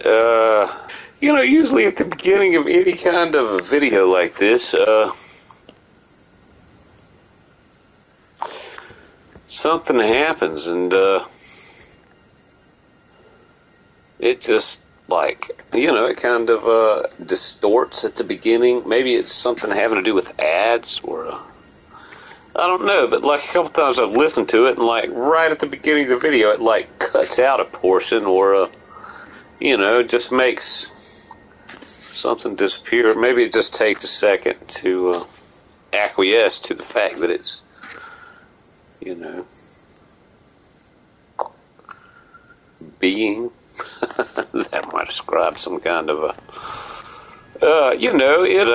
Alright, you know, usually at the beginning of any kind of a video like this, something happens and, it just, like, you know, it kind of, distorts at the beginning. Maybe it's something having to do with ads or, I don't know, but like a couple times I've listened to it and like right at the beginning of the video it like cuts out a portion or, you know, just makes something disappear. Maybe it just takes a second to acquiesce to the fact that it's, you know, being. That might describe some kind of a, you know, it,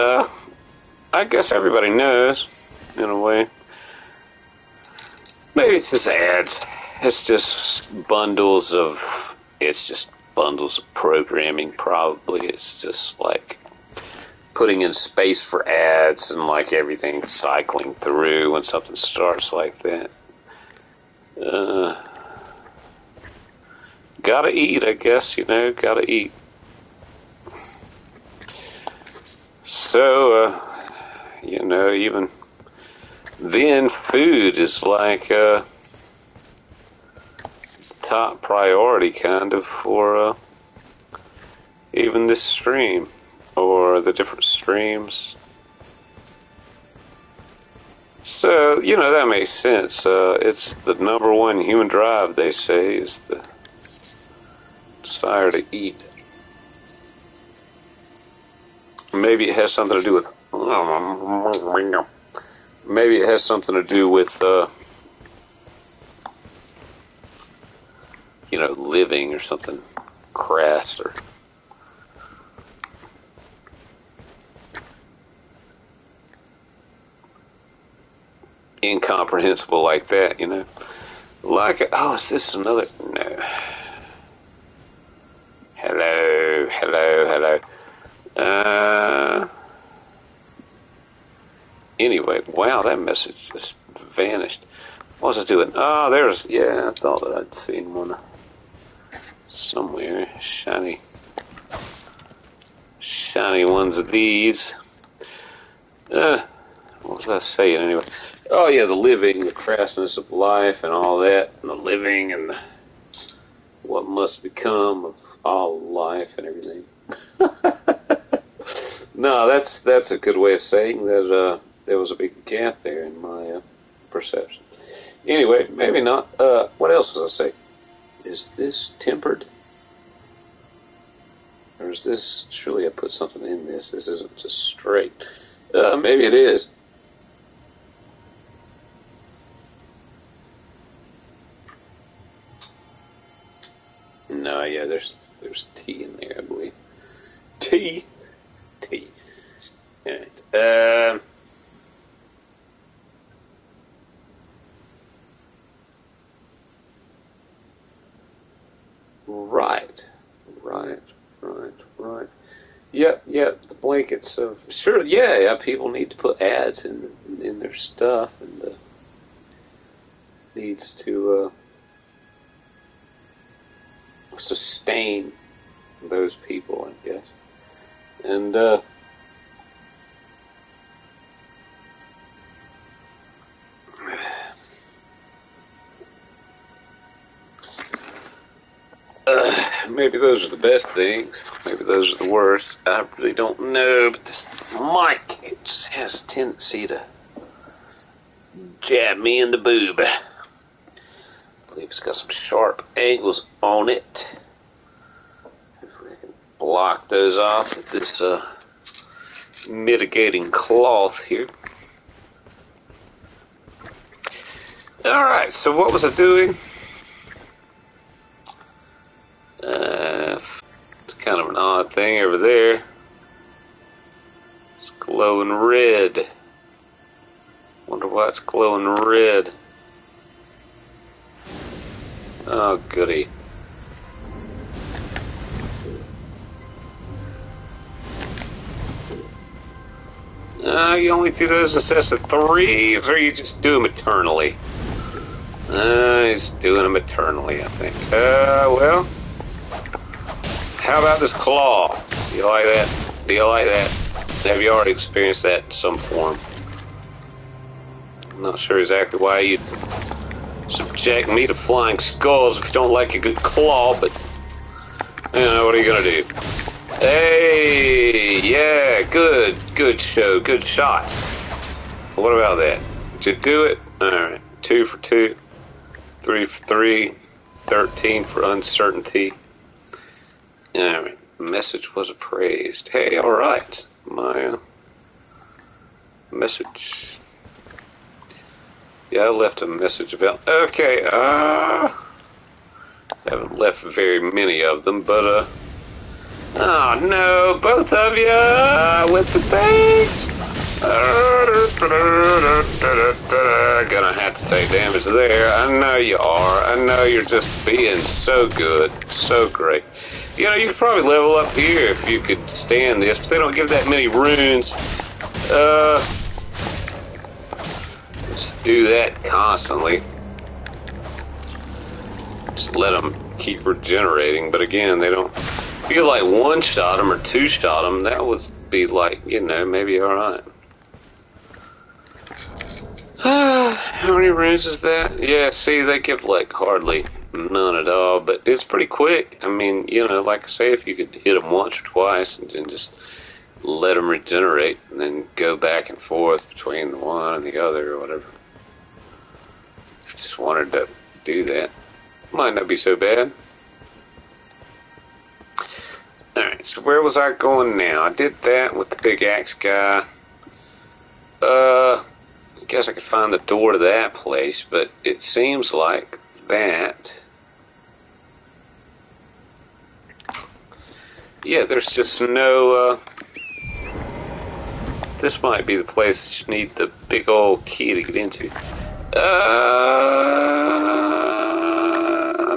I guess everybody knows, in a way. Maybe it's just ads. It's just bundles of programming, probably. It's just like putting in space for ads and like everything cycling through when something starts like that. Gotta eat, I guess, you know, gotta eat. So, you know, even then food is like top priority kind of for even this stream or the different streams. So, you know, that makes sense. It's the number one human drive, they say, is the desire to eat. Maybe it has something to do with you know, living or something crass or incomprehensible like that, you know. Like, oh, is this another? No. Hello, hello, hello. Anyway, wow, that message just vanished. What was I doing? Oh, there's, yeah, I thought that I'd seen one somewhere. Shiny ones of these. What was I saying anyway? Oh yeah, the living, the crassness of life and all that, and the living and what must become of all life and everything. No, that's a good way of saying that there was a big gap there in my perception. Anyway, maybe not. What else was I saying? Is this tempered? Or is this, surely I put something in this. This isn't just straight. Maybe it is. No, yeah, there's tea in there, I believe. Tea. All right. Right. Yep. The blankets of sure. Yeah. People need to put ads in their stuff, and needs to sustain those people, I guess. And maybe those are the best things. Maybe those are the worst. I really don't know. But this mic, it just has a tendency to jab me in the boob. I believe it's got some sharp angles on it. Hopefully I can block those off with this mitigating cloth here. Alright, so what was I doing? It's kind of an odd thing over there. It's glowing red. Wonder why it's glowing red. Oh, goody. You only do those in sets of 3, or you just do them eternally? He's doing them eternally, I think. Well. how about this claw? Do you like that? Do you like that? Have you already experienced that in some form? I'm not sure exactly why you'd subject me to flying skulls if you don't like a good claw, but you know, what are you gonna do? Hey, yeah, good show, good shot. What about that? Did you do it? Alright, 2 for 2, 3 for 3, 13 for uncertainty. Alright, message was appraised. Hey, alright, my message. Yeah, I left a message about. Okay, haven't left very many of them, but oh no, both of you with the things. Gonna have to take damage there. I know you are. I know you're just being so good, so great. You know, you could probably level up here if you could stand this, but they don't give that many runes. Just do that constantly. Just let them keep regenerating, but again, they don't. If you like one-shot them or two-shot them, that would be like, you know, maybe alright. How many runes is that? Yeah, see, they give like hardly none at all, but it's pretty quick. I mean, you know, like I say, if you could hit them once or twice and then just let them regenerate and then go back and forth between the one and the other or whatever. If you just wanted to do that, might not be so bad. Alright, so where was I going now? I did that with the big axe guy. I guess I could find the door to that place, but it seems like that. Yeah, there's just no, this might be the place that you need the big old key to get into.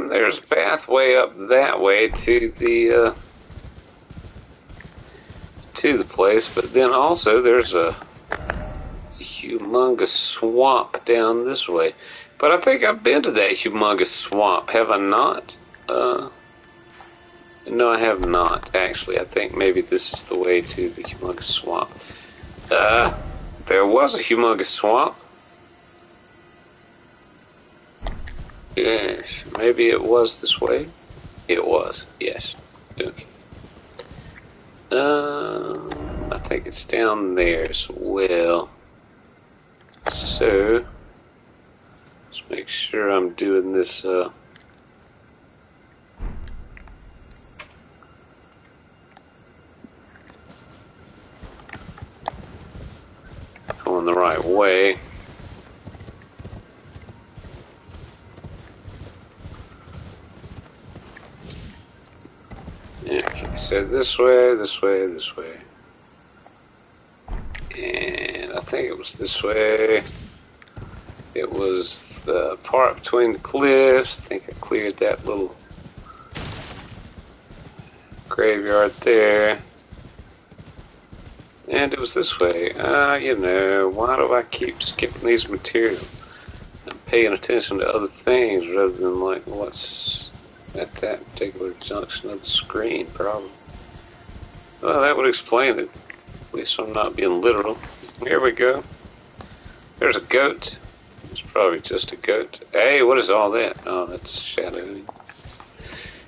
There's a pathway up that way to the place, but then also there's a humongous swamp down this way. But I think I've been to that humongous swamp, have I not? No, I have not, actually. I think maybe this is the way to the humongous swamp. There was a humongous swamp. Yes, maybe it was this way. It was, yes. Okay. I think it's down there as well. So, let's make sure I'm doing this, going the right way. Okay, so this way, this way, this way. And I think it was this way. It was the part between the cliffs. I think I cleared that little graveyard there. And it was this way. You know, why do I keep skipping these materials? I'm paying attention to other things rather than like what's at that particular junction of the screen, probably. Well, that would explain it. At least I'm not being literal. Here we go. There's a goat. It's probably just a goat. Hey, what is all that? Oh, that's shadowing.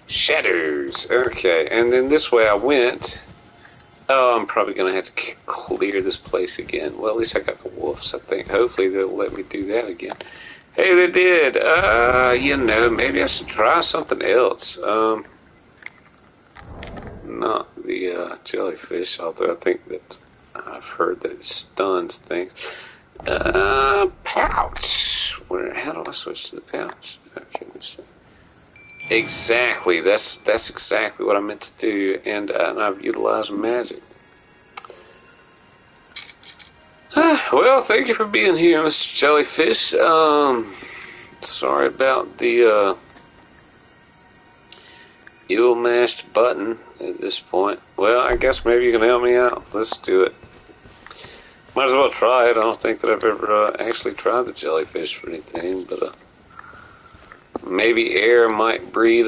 Shadows. Okay, and then this way I went. Oh, I'm probably going to have to clear this place again. Well, at least I got the wolves, I think. Hopefully they'll let me do that again. Hey, they did. You know, maybe I should try something else. Not the jellyfish, although I think that I've heard that it stuns things. Pouch. How do I switch to the pouch? Okay, let's see. Exactly. That's exactly what I meant to do, and I've utilized magic. Well, thank you for being here, Mr. Jellyfish. Sorry about the ill-mashed button at this point. Well, I guess maybe you can help me out. Let's do it. Might as well try it. I don't think that I've ever actually tried the jellyfish for anything, but maybe air might breed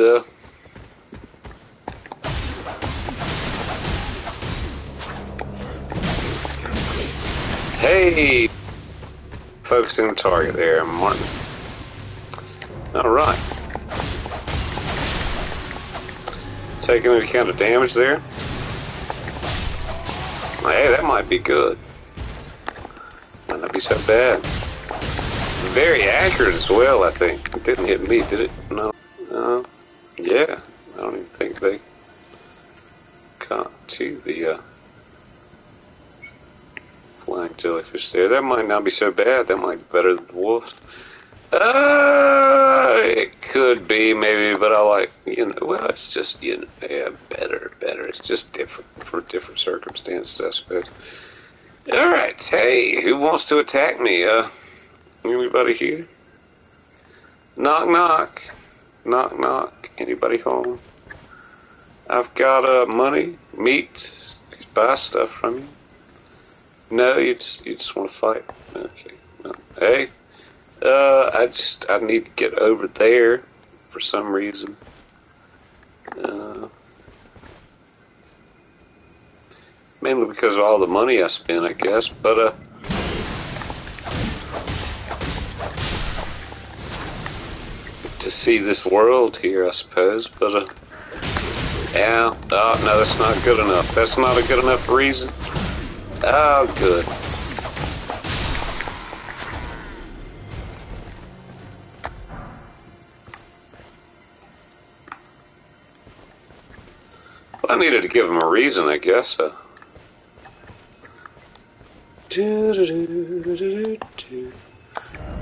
Hey! Focusing the target there, Martin. Alright. Taking into account of damage there. Hey, that might be good. Might not be so bad. Very accurate as well, I think. It didn't hit me, did it? No. Yeah. I don't even think they got to the flying jellyfish there. That might not be so bad. That might be better than the wolves. It could be, maybe, but I like, well, it's just, yeah, better. It's just different for different circumstances, I suppose. Alright, hey, who wants to attack me? Anybody here? Knock, knock. Knock, knock. Anybody home? I've got, money, meat, buy stuff from you. No, you just want to fight? Okay. No. Hey. I need to get over there for some reason. Mainly because of all the money I spent, I guess, but, to see this world here, I suppose, but, yeah, oh, no, that's not good enough. That's not a good enough reason. Oh, good. I needed to give him a reason, I guess. What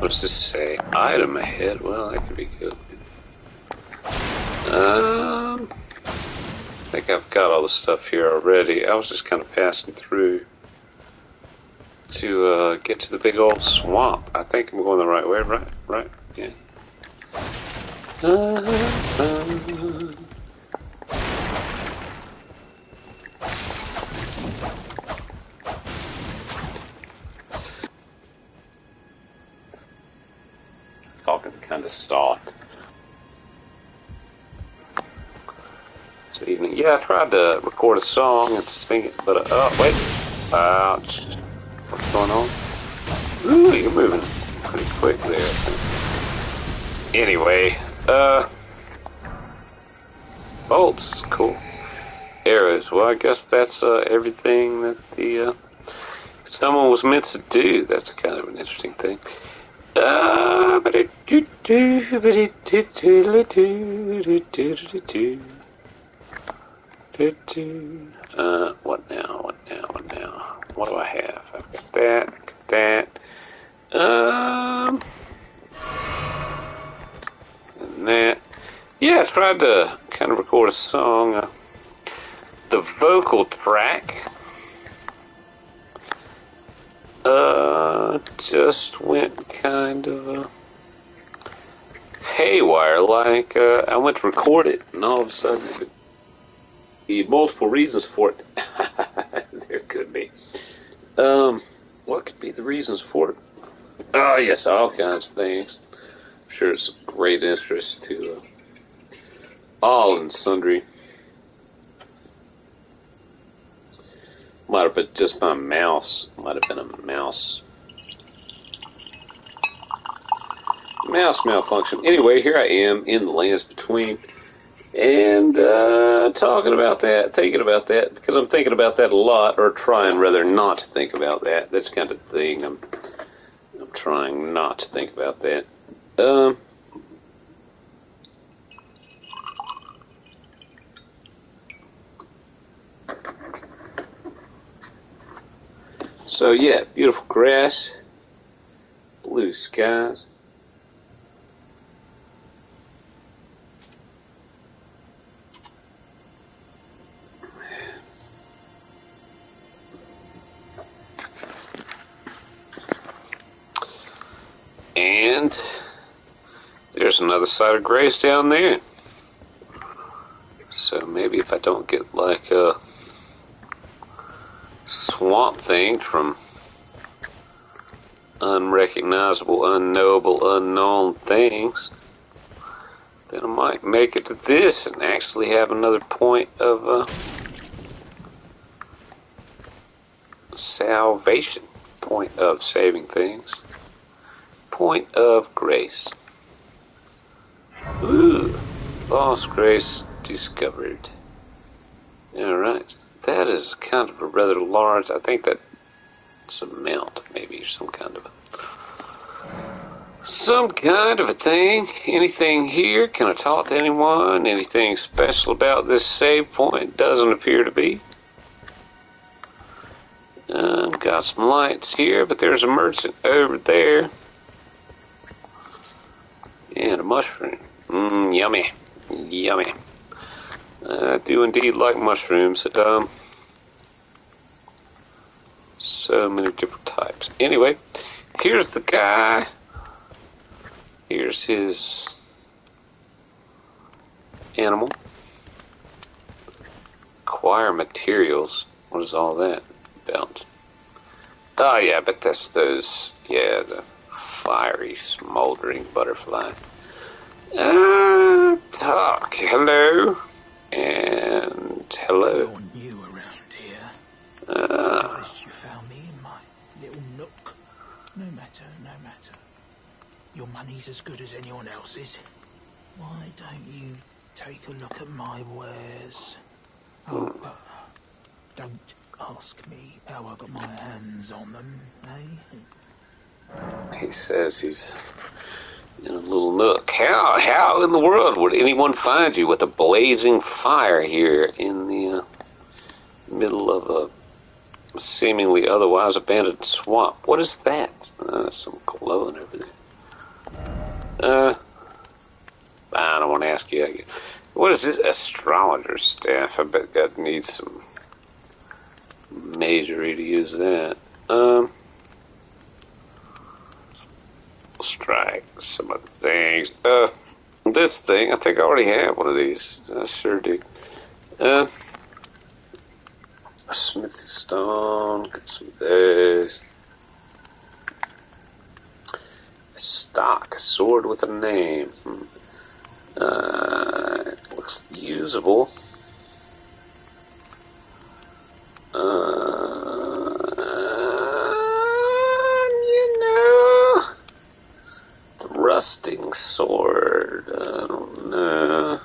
does this say? Item ahead. Well, that could be good. I think I've got all the stuff here already. I was just kind of passing through to get to the big old swamp. I think I'm going the right way, right? Yeah. Talking kind of soft. This evening, yeah, I tried to record a song and sing it, but oh wait, ouch! What's going on? Ooh, you're moving pretty quick there. Anyway, bolts, cool. Arrows. Well, I guess that's everything that the someone was meant to do. That's kind of an interesting thing. What now? What do I have? I've got that, and that. Yeah, I tried to kind of record a song. The vocal track just went kind of haywire. Like I went to record it, and all of a sudden, multiple reasons for it. There could be. What could be the reasons for it? Oh yes, all kinds of things. I'm sure it's of great interest to all and sundry. Might have been just my mouse. Might have been a mouse malfunction. Anyway, here I am in the lands between, and talking about that, thinking about that, because I'm thinking about that a lot, or trying rather not to think about that. That's kind of the thing. I'm trying not to think about that. So yeah, beautiful grass, blue skies. And there's another side of graves down there. So maybe if I don't get like a swamp thing from unrecognizable, unknowable, unknown things, then I might make it to this and actually have another point of salvation. Point of saving things. Point of grace. Ooh. Lost grace discovered. Alright. That is kind of a rather large, I think that's a mount, maybe, some kind of a thing. Anything here? Can I talk to anyone? Anything special about this save point? Doesn't appear to be. Got some lights here, but there's a merchant over there. And a mushroom. Yummy. Yummy. I do indeed like mushrooms. So many different types. Anyway, here's the guy. Here's his animal. Acquire materials. What is all that about? Oh yeah, but that's those, the fiery, smoldering butterflies. Talk. Hello. And hello. You're new around here. Surprised you found me in my little nook. No matter, no matter. Your money's as good as anyone else's. Why don't you take a look at my wares? Oh, but don't ask me how I got my hands on them, eh? He says he's in a little nook. How in the world would anyone find you with a blazing fire here in the middle of a seemingly otherwise abandoned swamp? What is that? Some glowing over there. I don't want to ask you. What is this astrologer staff? I bet God needs some majory to use that. Strike some of the things. This thing, I think I already have one of these. I sure do. A smithy stone, get some of those. A stock, a sword with a name. Looks usable. Thrusting sword. I don't know.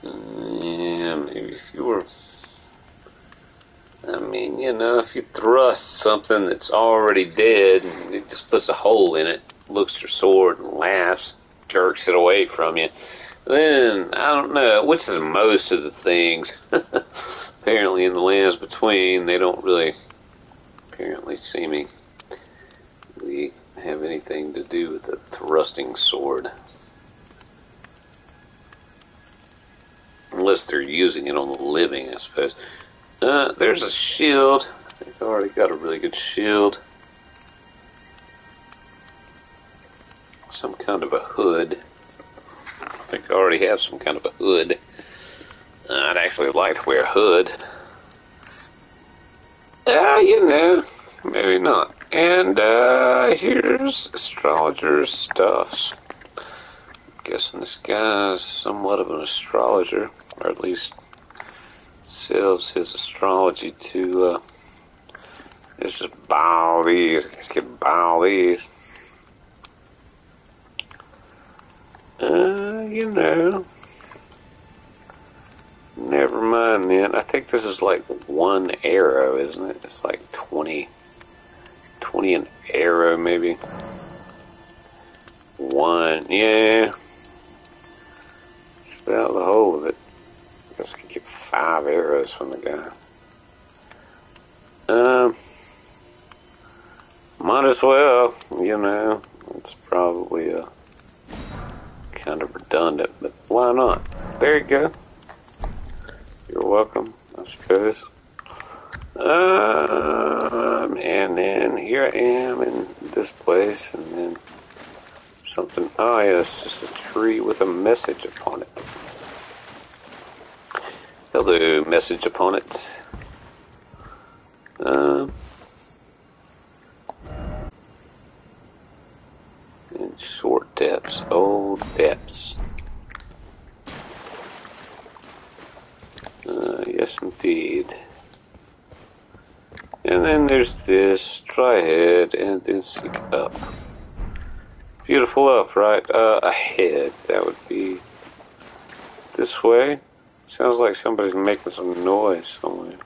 Yeah, maybe if you were. I mean, if you thrust something that's already dead, and it just puts a hole in it, looks at your sword and laughs, jerks it away from you, then I don't know. Which is most of the things. Apparently, in the lands between, they don't really apparently seemingly have anything to do with the thrusting sword. Unless they're using it on the living, I suppose. There's a shield. I think I already got a really good shield. Some kind of a hood. I think I already have some kind of a hood. I'd actually like to wear a hood. Maybe not. And here's astrologer's stuffs. I'm guessing this guy's somewhat of an astrologer, or at least sells his astrology to, let's just buy all these. I guess I can buy all these. Never mind then. I think this is like one arrow, isn't it? It's like 20 an arrow, maybe. One, yeah. That's about the whole of it. I guess I could get 5 arrows from the guy. Might as well, it's probably kind of redundant, but why not? There you go. You're welcome, I suppose. And then here I am in this place, and then something. Oh, yeah, it's just a tree with a message upon it. Hello, message upon it. In short depths, old depths. Yes, indeed. And then there's this. Try ahead and then seek up. Beautiful up, right? Ahead. That would be this way. Sounds like somebody's making some noise somewhere.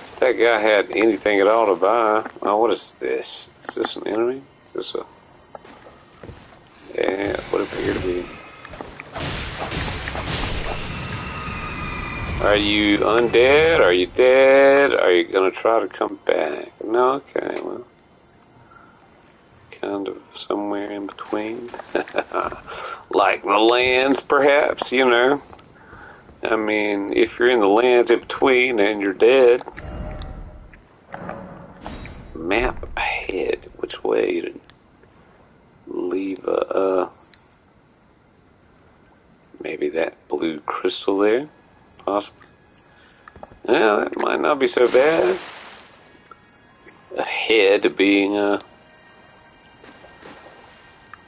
If that guy had anything at all to buy. Oh, what is this? Is this an enemy? Is this a... Yeah, what it appear to be. Are you undead? Are you dead? Are you gonna try to come back? No, okay, well. Kind of somewhere in between. Like the lands, perhaps, you know. I mean, if you're in the lands in between and you're dead. Map ahead. Which way to leave maybe that blue crystal there? Possibly. Yeah, that might not be so bad. Ahead being or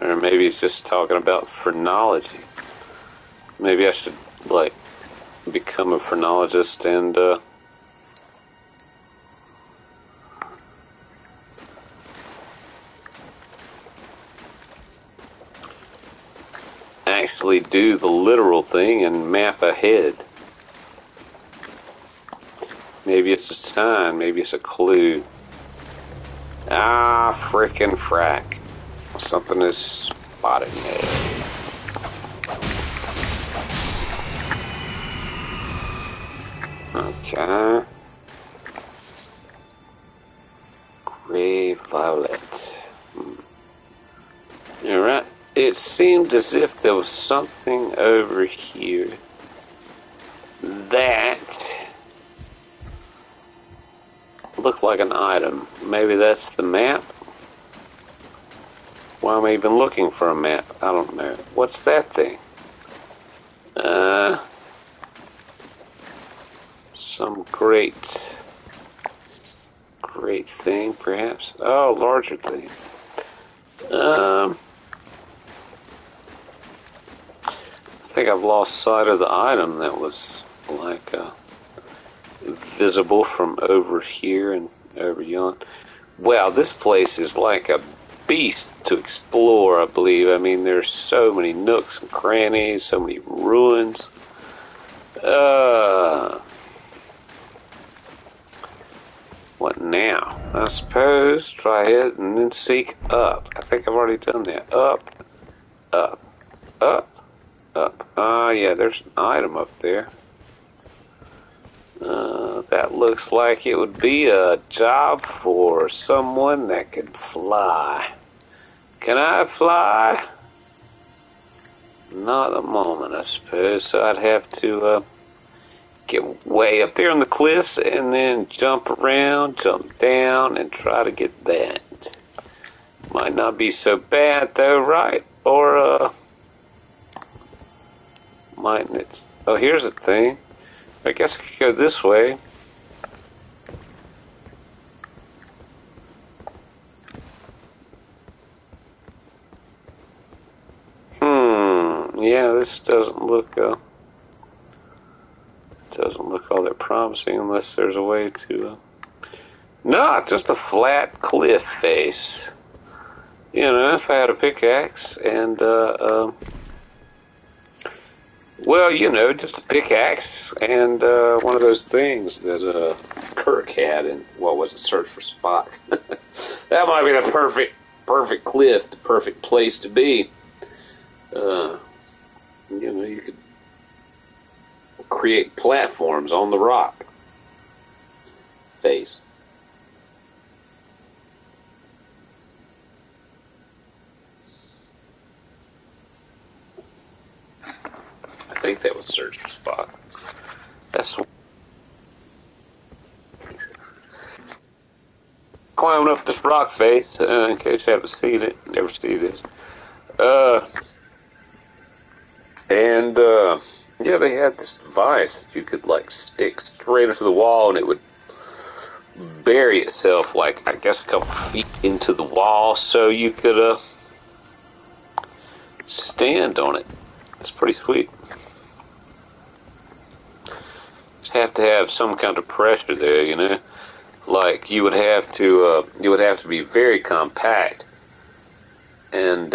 maybe it's just talking about phrenology. Maybe I should like become a phrenologist and actually do the literal thing and map ahead. Maybe it's a sign, maybe it's a clue. Ah, frickin' frack. Something is spotting me. Okay. Gray violet. Alright. It seemed as if there was something over here that looked like an item. Maybe that's the map? Why am I even looking for a map? I don't know. What's that thing? Some great thing, perhaps. Oh, larger thing. I think I've lost sight of the item that was like visible from over here and over yonder. Wow, this place is like a beast to explore, I believe. I mean, there's so many nooks and crannies, so many ruins. What now? I suppose try it and then seek up. I think I've already done that. Up, up, up, up. Ah, yeah, there's an item up there. That looks like it would be a job for someone that can fly. Can I fly? Not at the moment, I suppose. So I'd have to get way up there on the cliffs and then jump around, jump down, and try to get that. Might not be so bad though, right? Or mightn't it? Oh, here's the thing. I guess I could go this way. Yeah, this doesn't look all that promising unless there's a way to no, just a flat cliff face. You know, if I had a pickaxe and well, you know, just a pickaxe and one of those things that Kirk had in what was it, Search for Spock. That might be the perfect cliff, the perfect place to be. You know, you could create platforms on the rock face. I think that was Search for Spock. That's climbing up this rock face, in case you haven't seen it, never see this. And yeah, they had this device that you could like stick straight into the wall and it would bury itself like, I guess, a couple feet into the wall so you could stand on it. It's pretty sweet. have to have some kind of pressure there, you know. Like you would have to be very compact and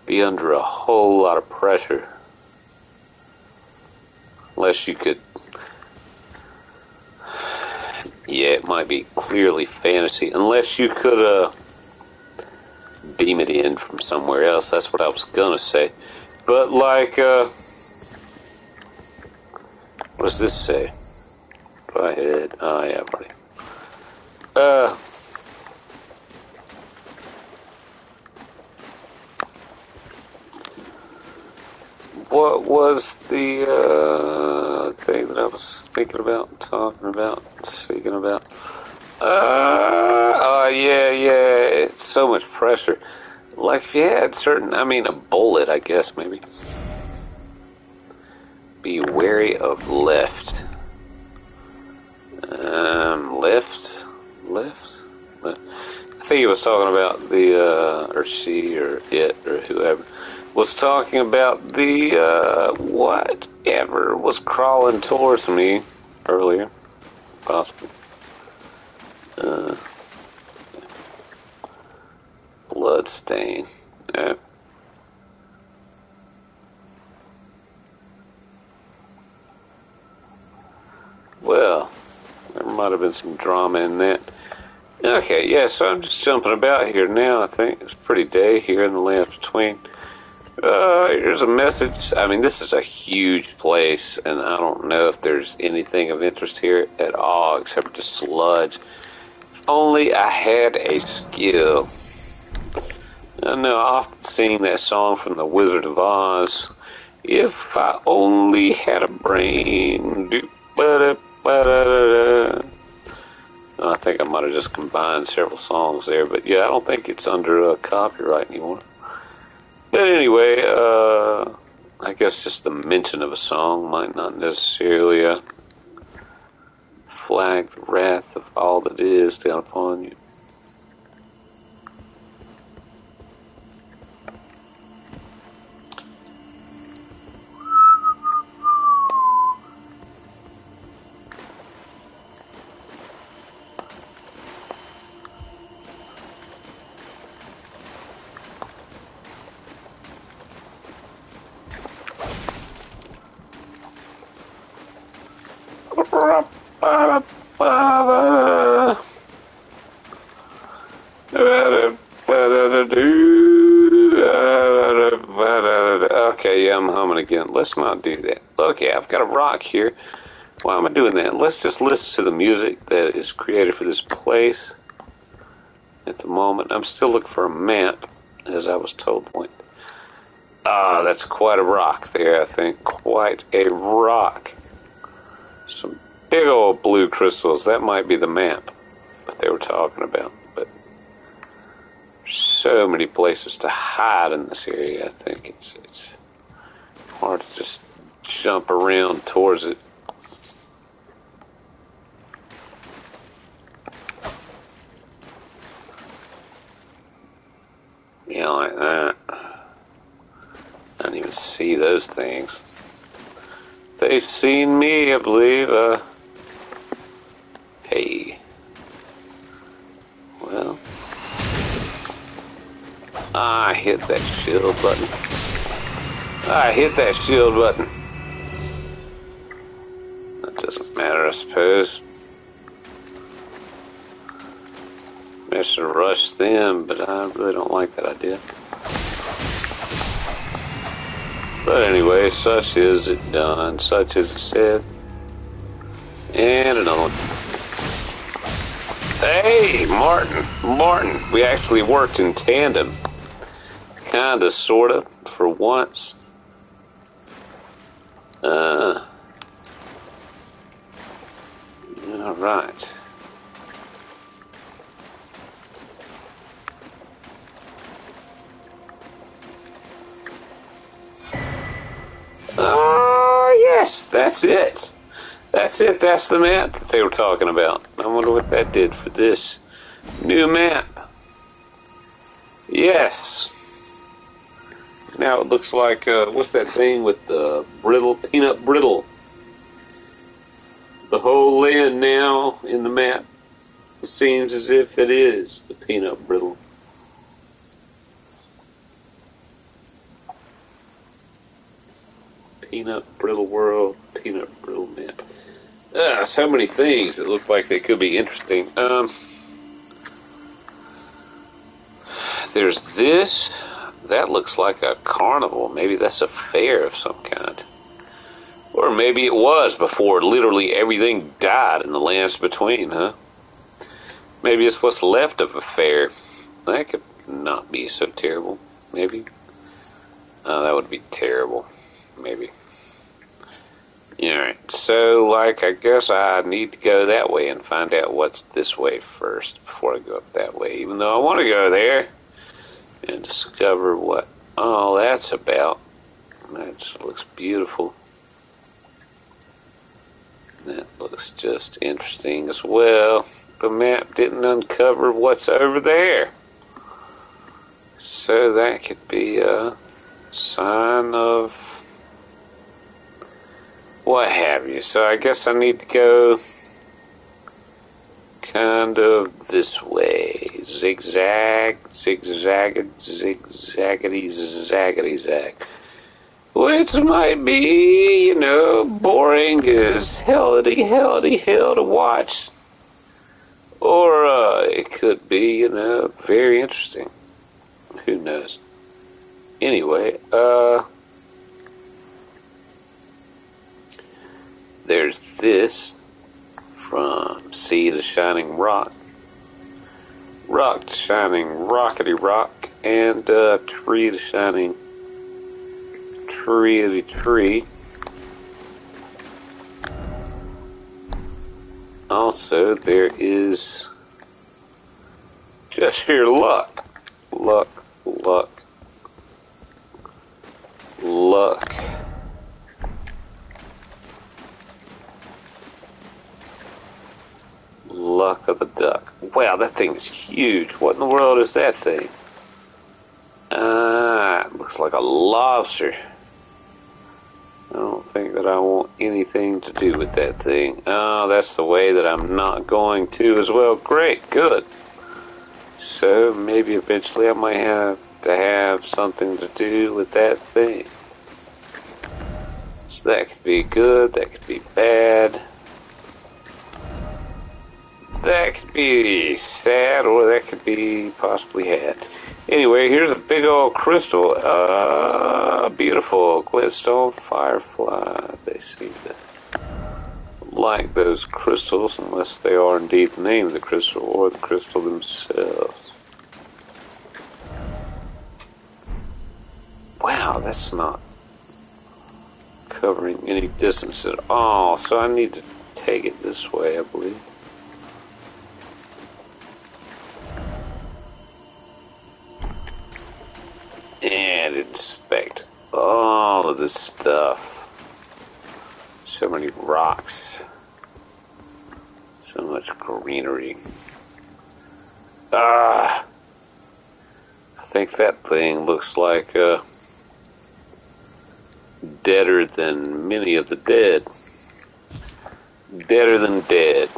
be under a whole lot of pressure, unless you could. Yeah, it might be clearly fantasy, unless you could beam it in from somewhere else. That's what I was gonna say. But like, what does this say? Go ahead. Oh yeah, buddy. What was the thing that I was thinking about, talking about, speaking about? Oh yeah, it's so much pressure. Like if you had certain, I mean, a bullet, I guess maybe. Be wary of lift. Lift. I think he was talking about the, or she, or it, or whoever was talking about the, whatever was crawling towards me earlier, possibly. Bloodstain. Yeah. Well, there might have been some drama in that. Okay, yeah, so I'm just jumping about here now, I think. It's a pretty day here in the land between. Here's a message. I mean, this is a huge place, and I don't know if there's anything of interest here at all, except for just sludge. If only I had a skill. I know I often sing that song from The Wizard of Oz. If I only had a brain. I think I might have just combined several songs there, but yeah, I don't think it's under copyright anymore. But anyway, I guess just the mention of a song might not necessarily flag the wrath of all that is down upon you. Okay, yeah, I'm humming again. Let's not do that. Okay, I've got a rock here. Why am I doing that? Let's just listen to the music that is created for this place at the moment. I'm still looking for a map, as I was told. Ah, that's quite a rock there, I think. Quite a rock. Some big old blue crystals. That might be the map that they were talking about. But so many places to hide in this area. I think it's hard to just jump around towards it. Yeah, like that. I don't even see those things. They've seen me, I believe. Hey. Well. I hit that shield button. That doesn't matter, I suppose. Maybe I should rush them, but I really don't like that idea. But anyway, such is it done, such is it said. And another one. Hey, Martin, we actually worked in tandem. Kinda, sorta, for once. Alright. Oh, yes, that's it. That's it, that's the map that they were talking about. I wonder what that did for this new map. Yes. Now it looks like, what's that thing with the brittle, peanut brittle? The whole land now in the map, it seems as if it is the peanut brittle. Peanut brittle world, peanut brittle map. So many things that look like they could be interesting. There's this. That looks like a carnival. Maybe that's a fair of some kind. Or maybe it was before literally everything died in the lands between, huh? Maybe it's what's left of a fair. That could not be so terrible. Maybe. That would be terrible. Maybe. Alright, so, I guess I need to go that way and find out what's this way first before I go up that way. Even though I want to go there and discover what all that's about. That just looks beautiful. That looks just interesting as well. The map didn't uncover what's over there. So that could be a sign of what have you. So I guess I need to go kind of this way. Zigzag, zigzagged, zigzaggedy, zaggedy, zag. Which might be, boring as hell to watch. Or it could be, very interesting. Who knows? Anyway, there's this from Sea to Shining Rock, Rock to Shining Rockety Rock, and Tree to Shining Tree. Also, there is just sheer luck. Luck. Luck of the duck. Wow, that thing is huge. What in the world is that thing? It looks like a lobster. I don't think that I want anything to do with that thing. Oh, that's the way that I'm not going to as well. Great, good. So maybe eventually I might have to have something to do with that thing. So that could be good, that could be bad. That could be sad, or that could be possibly had. Anyway, here's a big old crystal. Beautiful glintstone firefly. They seem to like those crystals, unless they are indeed the name of the crystal or the crystal themselves. Wow, that's not covering any distance at all, so I need to take it this way, I believe. And inspect all of this stuff. So many rocks. So much greenery. I think that thing looks like deader than many of the dead. Deader than dead.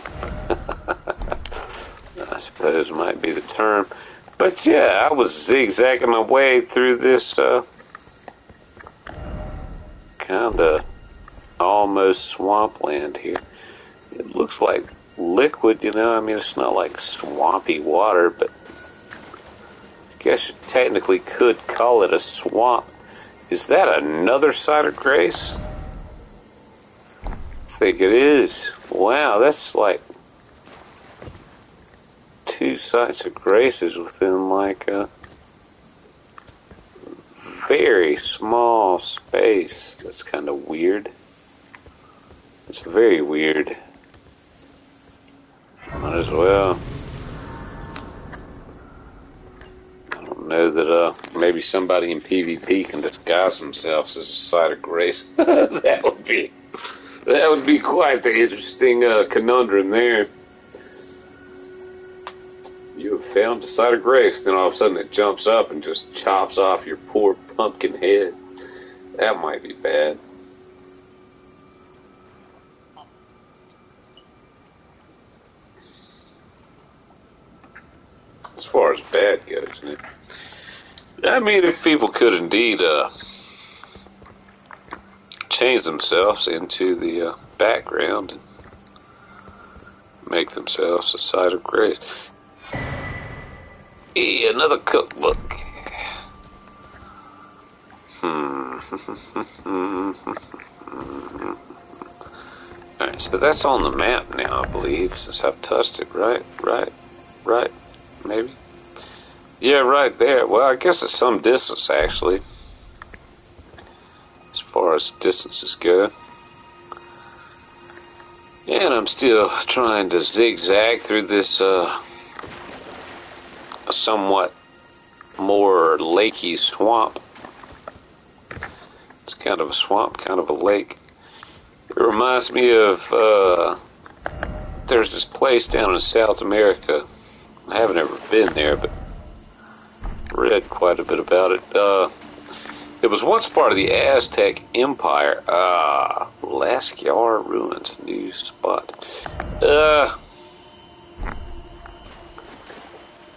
I suppose might be the term. But yeah, I was zigzagging my way through this kind of almost swampland here. It looks like liquid, I mean, it's not like swampy water, but I guess you technically could call it a swamp. Is that another site of grace? I think it is. Wow, that's like 2 sites of graces within like a very small space. That's kind of weird. It's very weird. Might as well. I don't know that maybe somebody in PvP can disguise themselves as a site of grace. That would be quite the interesting conundrum there. You have found the site of grace. Then all of a sudden it jumps up and just chops off your poor pumpkin head. That might be bad. As far as bad goes, I mean, if people could indeed change themselves into the background and make themselves a site of grace. Another cookbook. Alright, so that's on the map now, I believe, since I've touched it, right? Right, maybe? Yeah, right there. Well, I guess it's some distance, actually, as far as distances go. And I'm still trying to zigzag through this somewhat more lakey swamp. It's kind of a swamp, kind of a lake. It reminds me of, there's this place down in South America. I haven't ever been there, but read quite a bit about it. It was once part of the Aztec Empire. Lascar Ruins, new spot.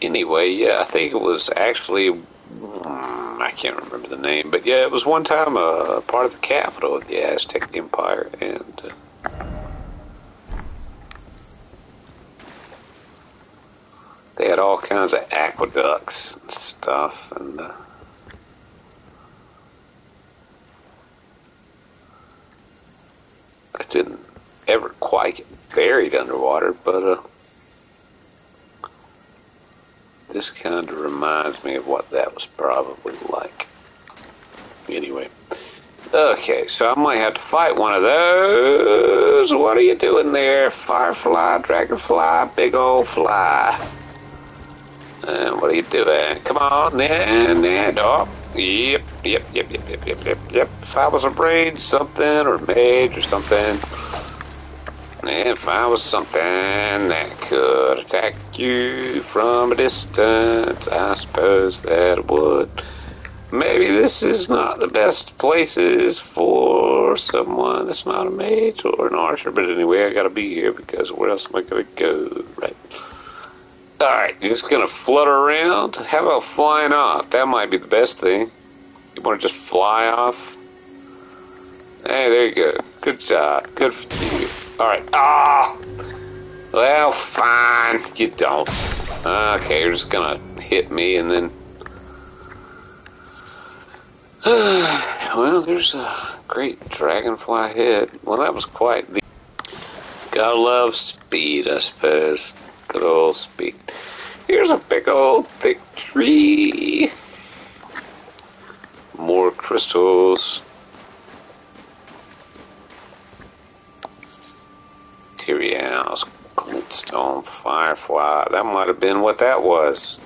Anyway, yeah, I think it was actually, I can't remember the name, but yeah, it was one time part of the capital of the Aztec Empire, and they had all kinds of aqueducts and stuff, and I didn't ever quite get buried underwater, but this kind of reminds me of what that was probably like. Anyway. Okay, so I might have to fight one of those. What are you doing there? Firefly, dragonfly, big old fly. And what are you doing? Come on, there, dog. Yep. If I was a braid something, or mage or something, if I was something that could attack you from a distance, I suppose that it would. Maybe this is not the best places for someone that's not a mage or an archer, but anyway, I gotta be here because where else am I gonna go, right? Alright, you're just gonna flutter around? How about flying off? That might be the best thing. You wanna just fly off? Hey, there you go. Good job. Good for you. Alright. Well, fine. You don't. Okay, you're just gonna hit me and then... well, there's a great dragonfly head. Well, that was quite the... Gotta love speed, I suppose. Good old speed. Here's a big old thick tree. More crystals. Tyrians, glintstone, firefly. That might have been what that was.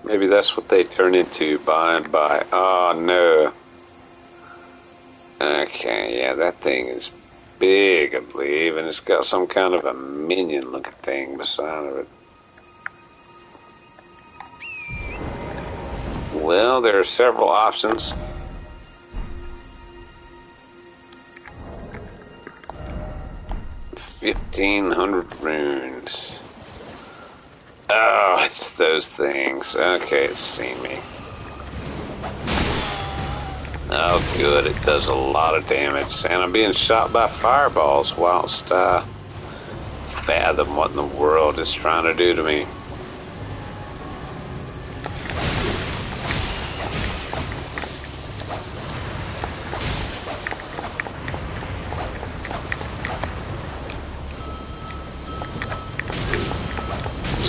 Maybe that's what they turn into by and by. Oh, no. Okay, yeah, that thing is big, I believe, and it's got some kind of a minion-looking thing beside of it. Well, there are several options. $1,500 runes. Oh, it's those things. Okay, it's seen me. Oh, good. It does a lot of damage. And I'm being shot by fireballs whilst I fathom what in the world it's trying to do to me.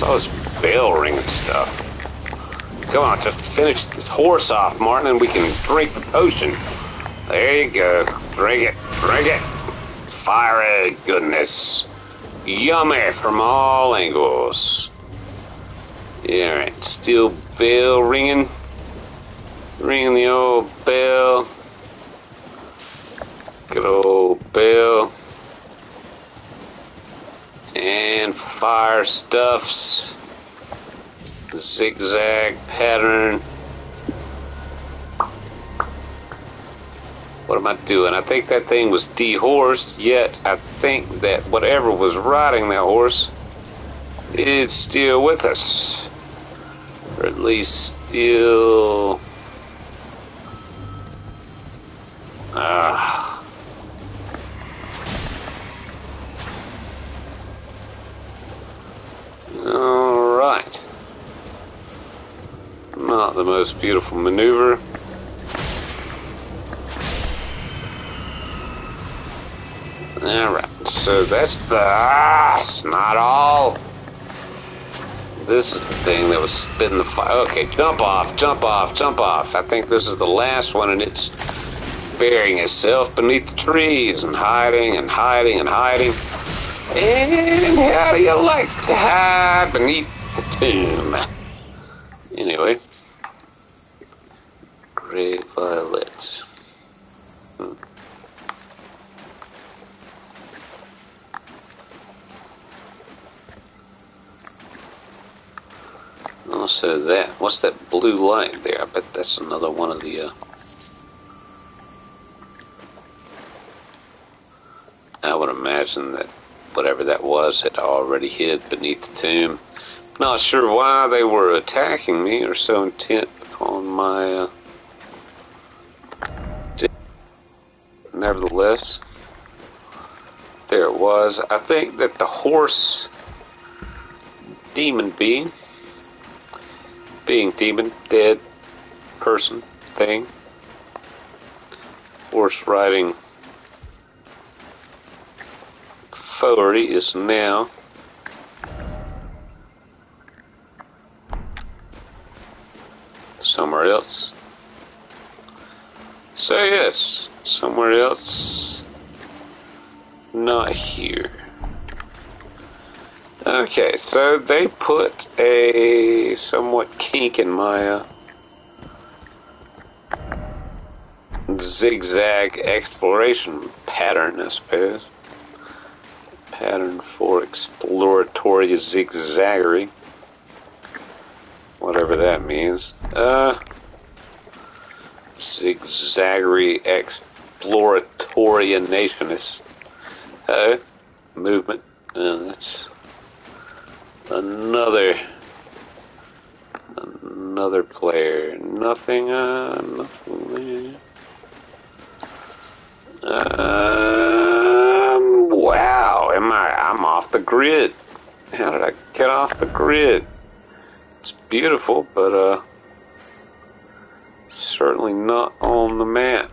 All this bell ringing stuff. Come on, just finish this horse off, Martin, and we can drink the potion. There you go. Drink it. Drink it. Fiery goodness. Yummy from all angles. Yeah, alright. Still bell ringing. Ringing the old bell. Good old bell. And fire stuffs. zigzag pattern. What am I doing? I think that thing was dehorsed, yet I think that whatever was riding that horse is still with us. Or at least still... Alright. Not the most beautiful maneuver. Alright, so that's that's not all. This is the thing that was spitting the fire. Okay, jump off, jump off, jump off. I think this is the last one, and it's burying itself beneath the trees and hiding and hiding and hiding. And how do you like to hide beneath the tomb? Anyway. Gray violets. Also that, what's that blue light there? I bet that's another one of the, I would imagine that whatever that was had already hid beneath the tomb. Not sure why they were attacking me or so intent upon my, nevertheless, there it was. I think that the horse demon being demon, dead, person, thing, horse riding foery is now somewhere else. So yes, somewhere else, not here. Okay, so they put a somewhat kink in my zigzag exploration pattern, I suppose. Pattern for exploratory zigzaggery. Whatever that means. Zigzaggery exploratorianationist. Movement. That's another player. Nothing there. Wow, I'm off the grid. How did I get off the grid? It's beautiful, but certainly not on the map.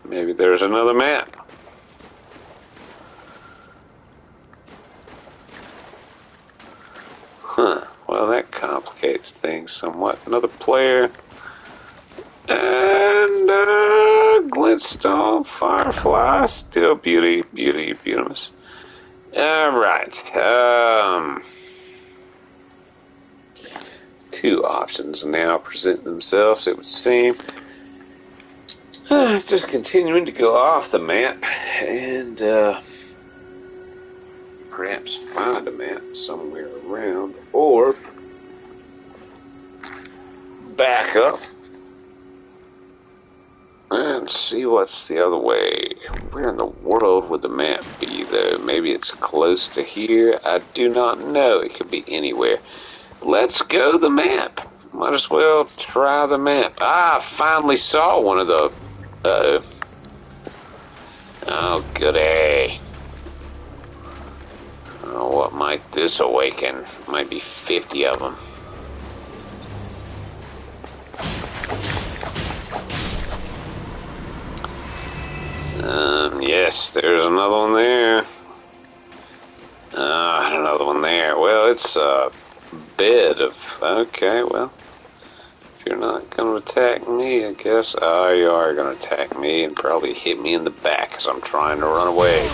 Maybe there's another map. Huh, well that complicates things somewhat. Another player. And glintstone, firefly, still beautimous. Alright, two options now present themselves, it would seem. Just continuing to go off the map and perhaps find a map somewhere around, or back up and see what's the other way. Where in the world would the map be, though? Maybe it's close to here. I do not know. It could be anywhere. Let's go the map. Might as well try the map. I finally saw one of the... Oh, goody. Oh, what might this awaken? Might be 50 of them. Yes, there's another one there. Another one there. Well, it's a bed of... Okay, well, if you're not going to attack me, I guess... Oh, you are going to attack me and probably hit me in the back as I'm trying to run away.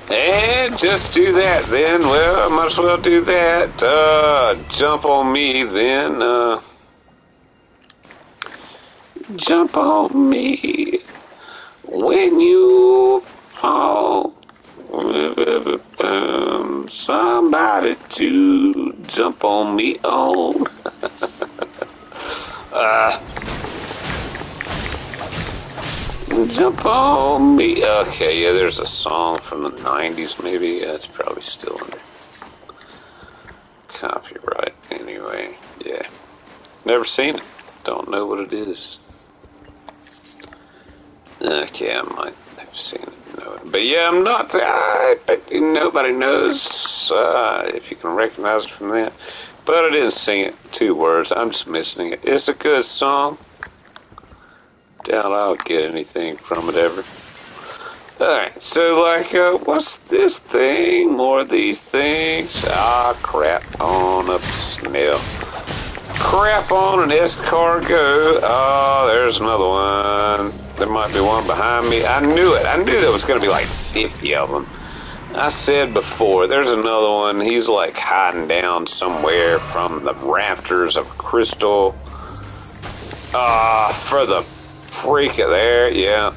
And just do that then. Well, I might as well do that. Jump on me then. Jump on me when you fall. somebody to jump on me on. Jump on me. Okay, yeah, there's a song from the 90s, maybe. Yeah, it's probably still under copyright. Anyway, yeah. Never seen it. Don't know what it is. Okay, I might have seen it. No, but yeah, I'm not. But nobody knows if you can recognize it from that. But I didn't sing it 2 words. I'm just missing it. It's a good song. Doubt I'll get anything from it ever. Alright, so like, what's this thing? More of these things? Ah, crap on a snail. Crap on an escargot. Oh, there's another one. There might be one behind me. I knew it. I knew there was going to be like 50 of them. I said before, there's another one. He's like hiding down somewhere from the rafters of crystal. For the freak of there, yeah.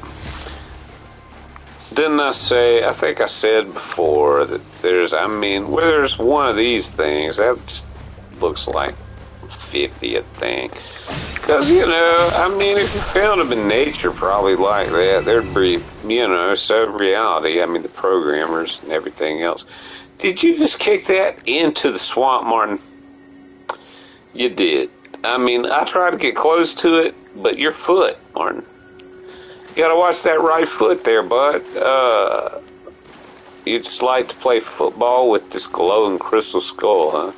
Didn't I say, I think I said before that there's, I mean, where there's one of these things, that just looks like 50 a thing. Because, you know, I mean, if you found them in nature probably like that, there'd be, you know, so reality, I mean, the programmers and everything else. Did you just kick that into the swamp, Martin? You did. I mean, I tried to get close to it, but your foot, Martin. You gotta watch that right foot there, bud. You just like to play football with this glowing crystal skull, huh?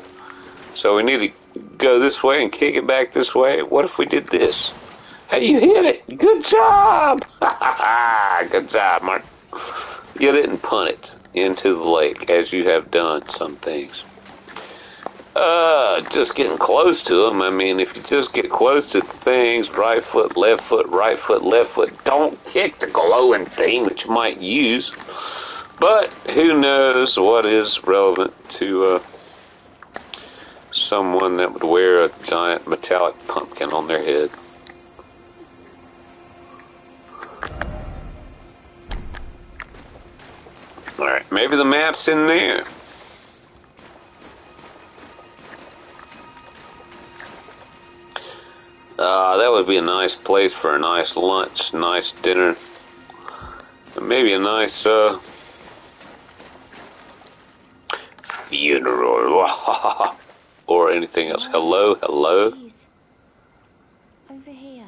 So we need to go this way and kick it back this way. What if we did this? Hey, you hit it. Good job. Good job, Mark. You didn't punt it into the lake as you have done some things. Just getting close to them. I mean, if you just get close to the things, right foot, left foot, right foot, left foot, don't kick the glowing thing that you might use. But who knows what is relevant to someone that would wear a giant metallic pumpkin on their head. Alright, maybe the map's in there. That would be a nice place for a nice lunch, nice dinner. And maybe a nice, funeral. Or anything else. Hello, hello? Please. Over here.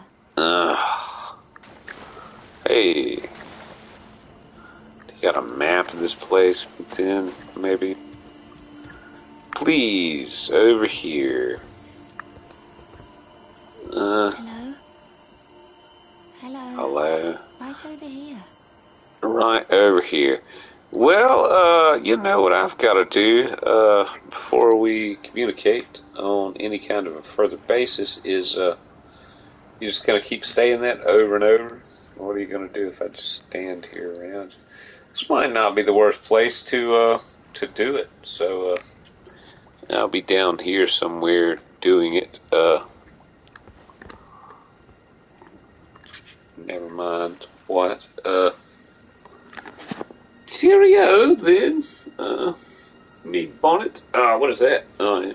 Hey. You got a map of this place then, maybe? Please, over here. Hello? Hello? Hello? Right over here. Right over here. Well, you know what I've got to do before we communicate on any kind of a further basis is you just going to keep saying that over and over. What are you going to do if I just stand here around? This might not be the worst place to do it. So I'll be down here somewhere doing it. Never mind. What? Cheerio, then. Need bonnet. What is that? Oh, yeah.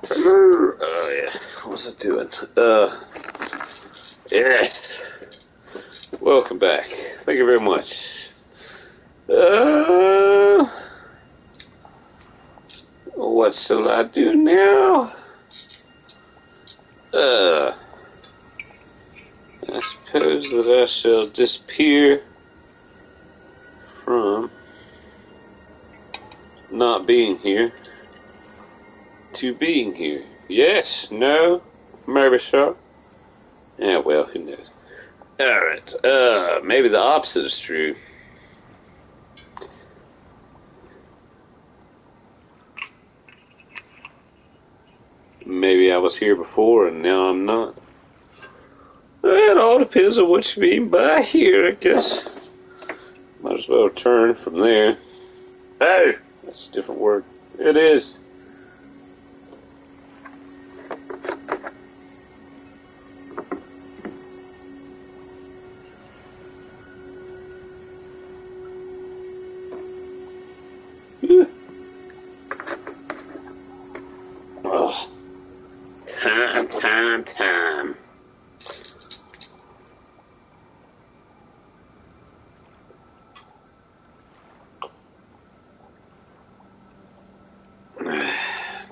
Oh yeah, what was I doing? Yeah. Welcome back. Thank you very much. What shall I do now? I suppose that I shall disappear from not being here to being here. Yes, no, maybe so. Yeah, well, who knows? Alright, maybe the opposite is true. Maybe I was here before and now I'm not. It all depends on what you mean by here, I guess. Might as well turn from there. Oh, that's a different word. It is. Oh. Time.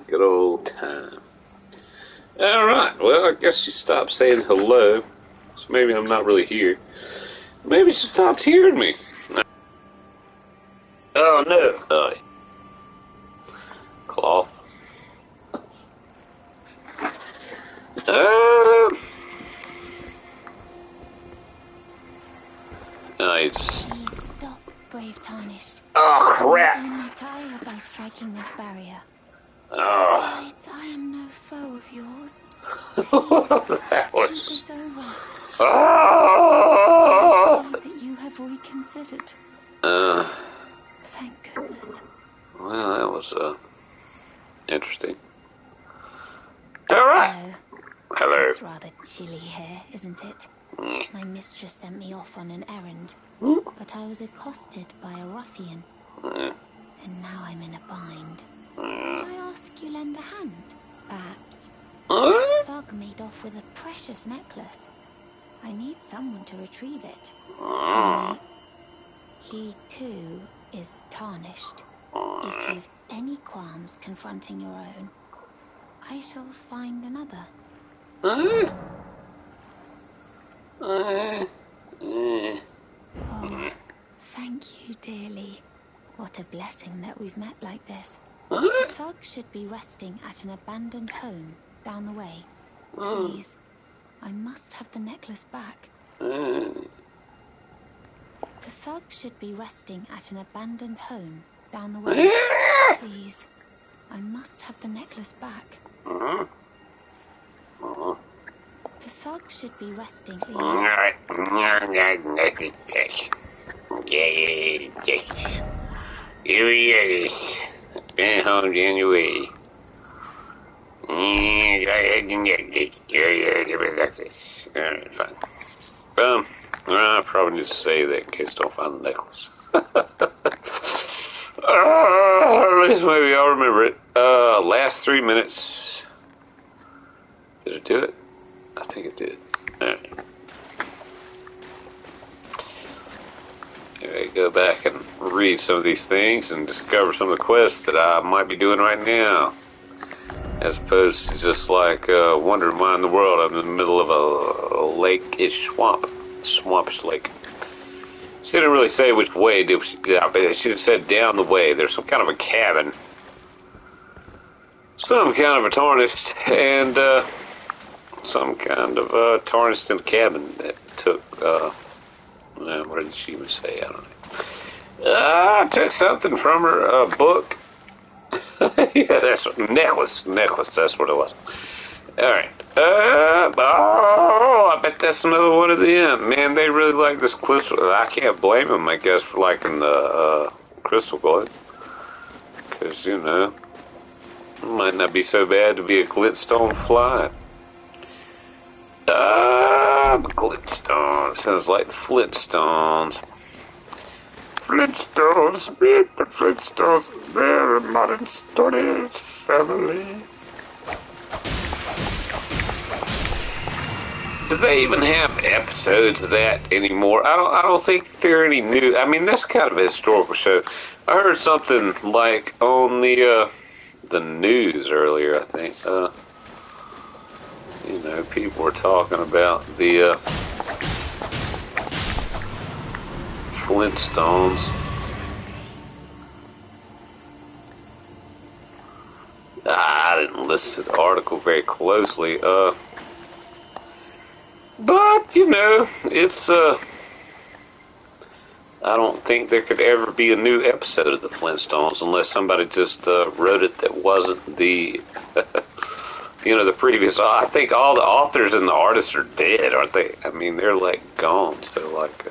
Good old time. Alright, well, I guess she stopped saying hello. So maybe I'm not really here. Maybe she stopped hearing me. Oh, no. Cloth. You just... Please stop, brave Tarnished. Oh, crap! You only tire by striking this barrier. Oh. Besides, I am no foe of yours. That was... Keep this over. Oh. I see that you have reconsidered. Thank goodness. Well, that was, interesting. Alright. Hello. It's rather chilly here, isn't it? My mistress sent me off on an errand, but I was accosted by a ruffian, and now I'm in a bind. Could I ask you lend a hand, perhaps? The thug made off with a precious necklace. I need someone to retrieve it. Only he, too, is tarnished. If you've any qualms confronting your own, I shall find another. Oh, thank you dearly. What a blessing that we've met like this. The thug should be resting at an abandoned home down the way. Please, I must have the necklace back. The thug should be resting at an abandoned home down the way. Please, I must have the necklace back. The thug should be resting, please. Been home anyway. Fine. I probably need to say that in case I don't find the necklace. At least maybe I'll remember it. Last 3 minutes. Did it do it? I think it did. Alright. Anyway, go back and read some of these things and discover some of the quests that I might be doing right now. As opposed to just like wandering around the world. I'm in the middle of a lake-ish swamp. Swampish lake. She didn't really say which way. But she said down the way. There's some kind of a cabin. Some kind of a tarnished. And some kind of tarnished in a cabin that took... what did she even say? I don't know. I took something from her, a book. Yeah, that's necklace. Necklace, that's what it was. Alright. I bet that's another one of them. Man, they really like this crystal. I can't blame them, I guess, for liking the crystal glow. Because, you know, it might not be so bad to be a glitstone fly. Glitstone. Sounds like Flintstones. Flintstones, meet the Flintstones. They're a modern stories family. Do they even have episodes of that anymore? I don't think there are any new. I mean, that's kind of a historical show. I heard something like on the news earlier. I think people were talking about the Flintstones. I didn't listen to the article very closely. But it's I don't think there could ever be a new episode of the Flintstones unless somebody just wrote it that wasn't the the previous. I think all the authors and the artists are dead, aren't they? I mean, they're like gone. So like,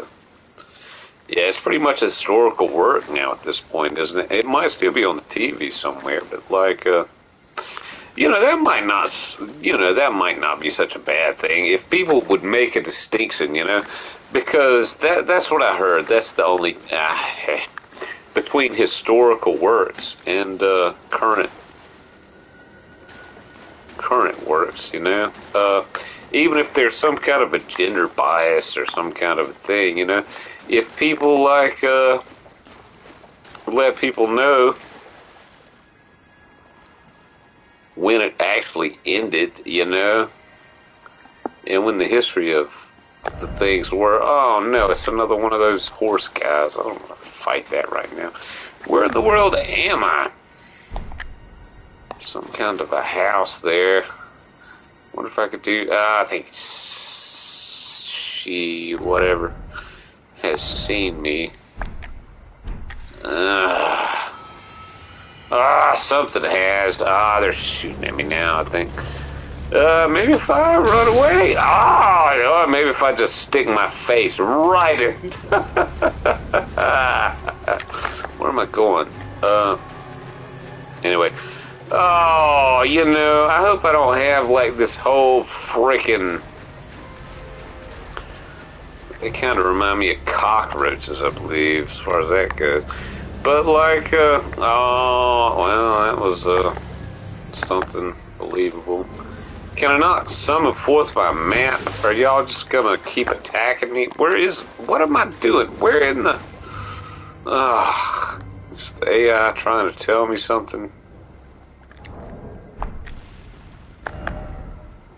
yeah, it's pretty much a historical work now at this point, isn't it? It might still be on the TV somewhere, but like, that might not be such a bad thing if people would make a distinction, because that's what I heard. That's the only between historical works and current works, even if there's some kind of a gender bias or some kind of a thing, if people like let people know when it actually ended, and when the history of the things were. Oh no, it's another one of those horse guys. I don't want to fight that right now. Where in the world am I? Some kind of a house there. Wonder if I could do. I think she, whatever, has seen me. Something has. They're shooting at me now, I think. Maybe if I run away. Maybe if I just stick my face right in. Where am I going? Anyway. I hope I don't have like this whole freaking. They kind of remind me of cockroaches, I believe, as far as that goes. But like, that was something believable. Can I not summon forth my map? Are y'all just gonna keep attacking me? What am I doing? Where in the? Is the AI trying to tell me something?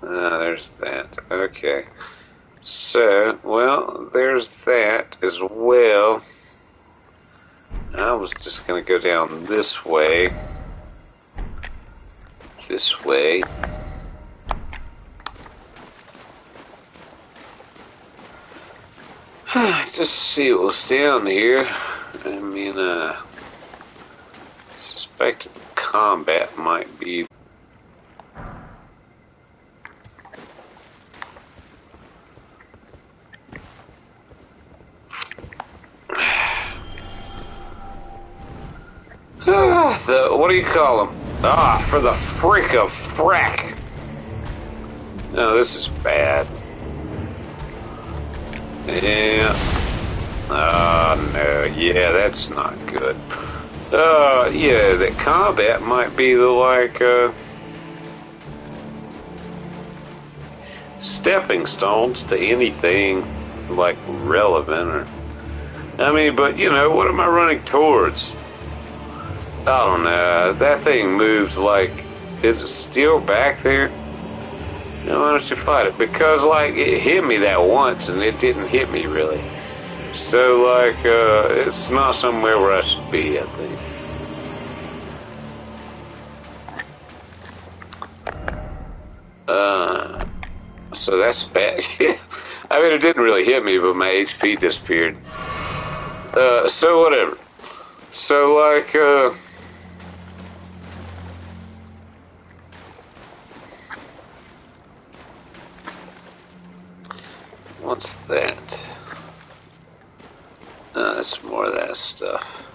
There's that. Okay. So, well, there's that as well. I was just going to go down this way. This way. Just see what was down here. I mean, suspected the combat might be. What do you call them? For the freak of frack. No, this is bad. Yeah. No. Yeah, that's not good. Yeah, the combat might be the, like, stepping stones to anything, like, relevant or... I mean, but, what am I running towards? I don't know. That thing moves like... Is it still back there? Why don't you fight it? Because, like, it hit me that once and it didn't hit me, really. So, like, it's not somewhere where I should be, I think. So that's bad. I mean, it didn't really hit me, but my HP disappeared. So whatever. So, like, what's that? That's more of that stuff.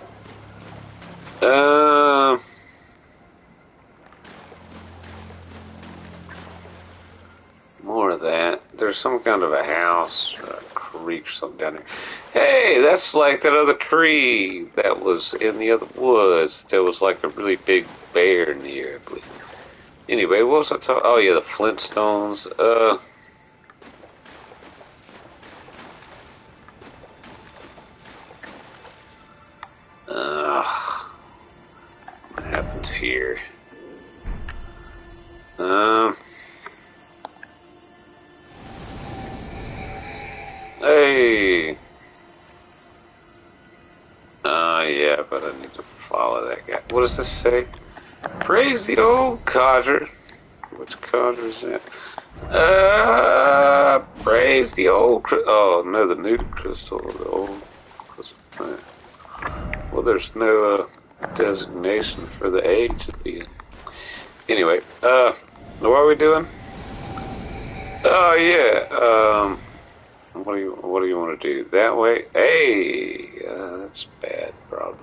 More of that. There's some kind of a house, or a creek or something down there. Hey, that's like that other tree that was in the other woods. There was like a really big bear near, I believe. Anyway, what was I talking? Oh yeah, the Flintstones. Hey. Yeah, but I need to follow that guy. What does this say? Praise the old codger. Which codger is that? Praise the old. Oh no, the new crystal. The old crystal. Well, there's no designation for the age at the end. Anyway, what are we doing? Oh yeah. What do you want to do? That way? Hey, that's bad, probably.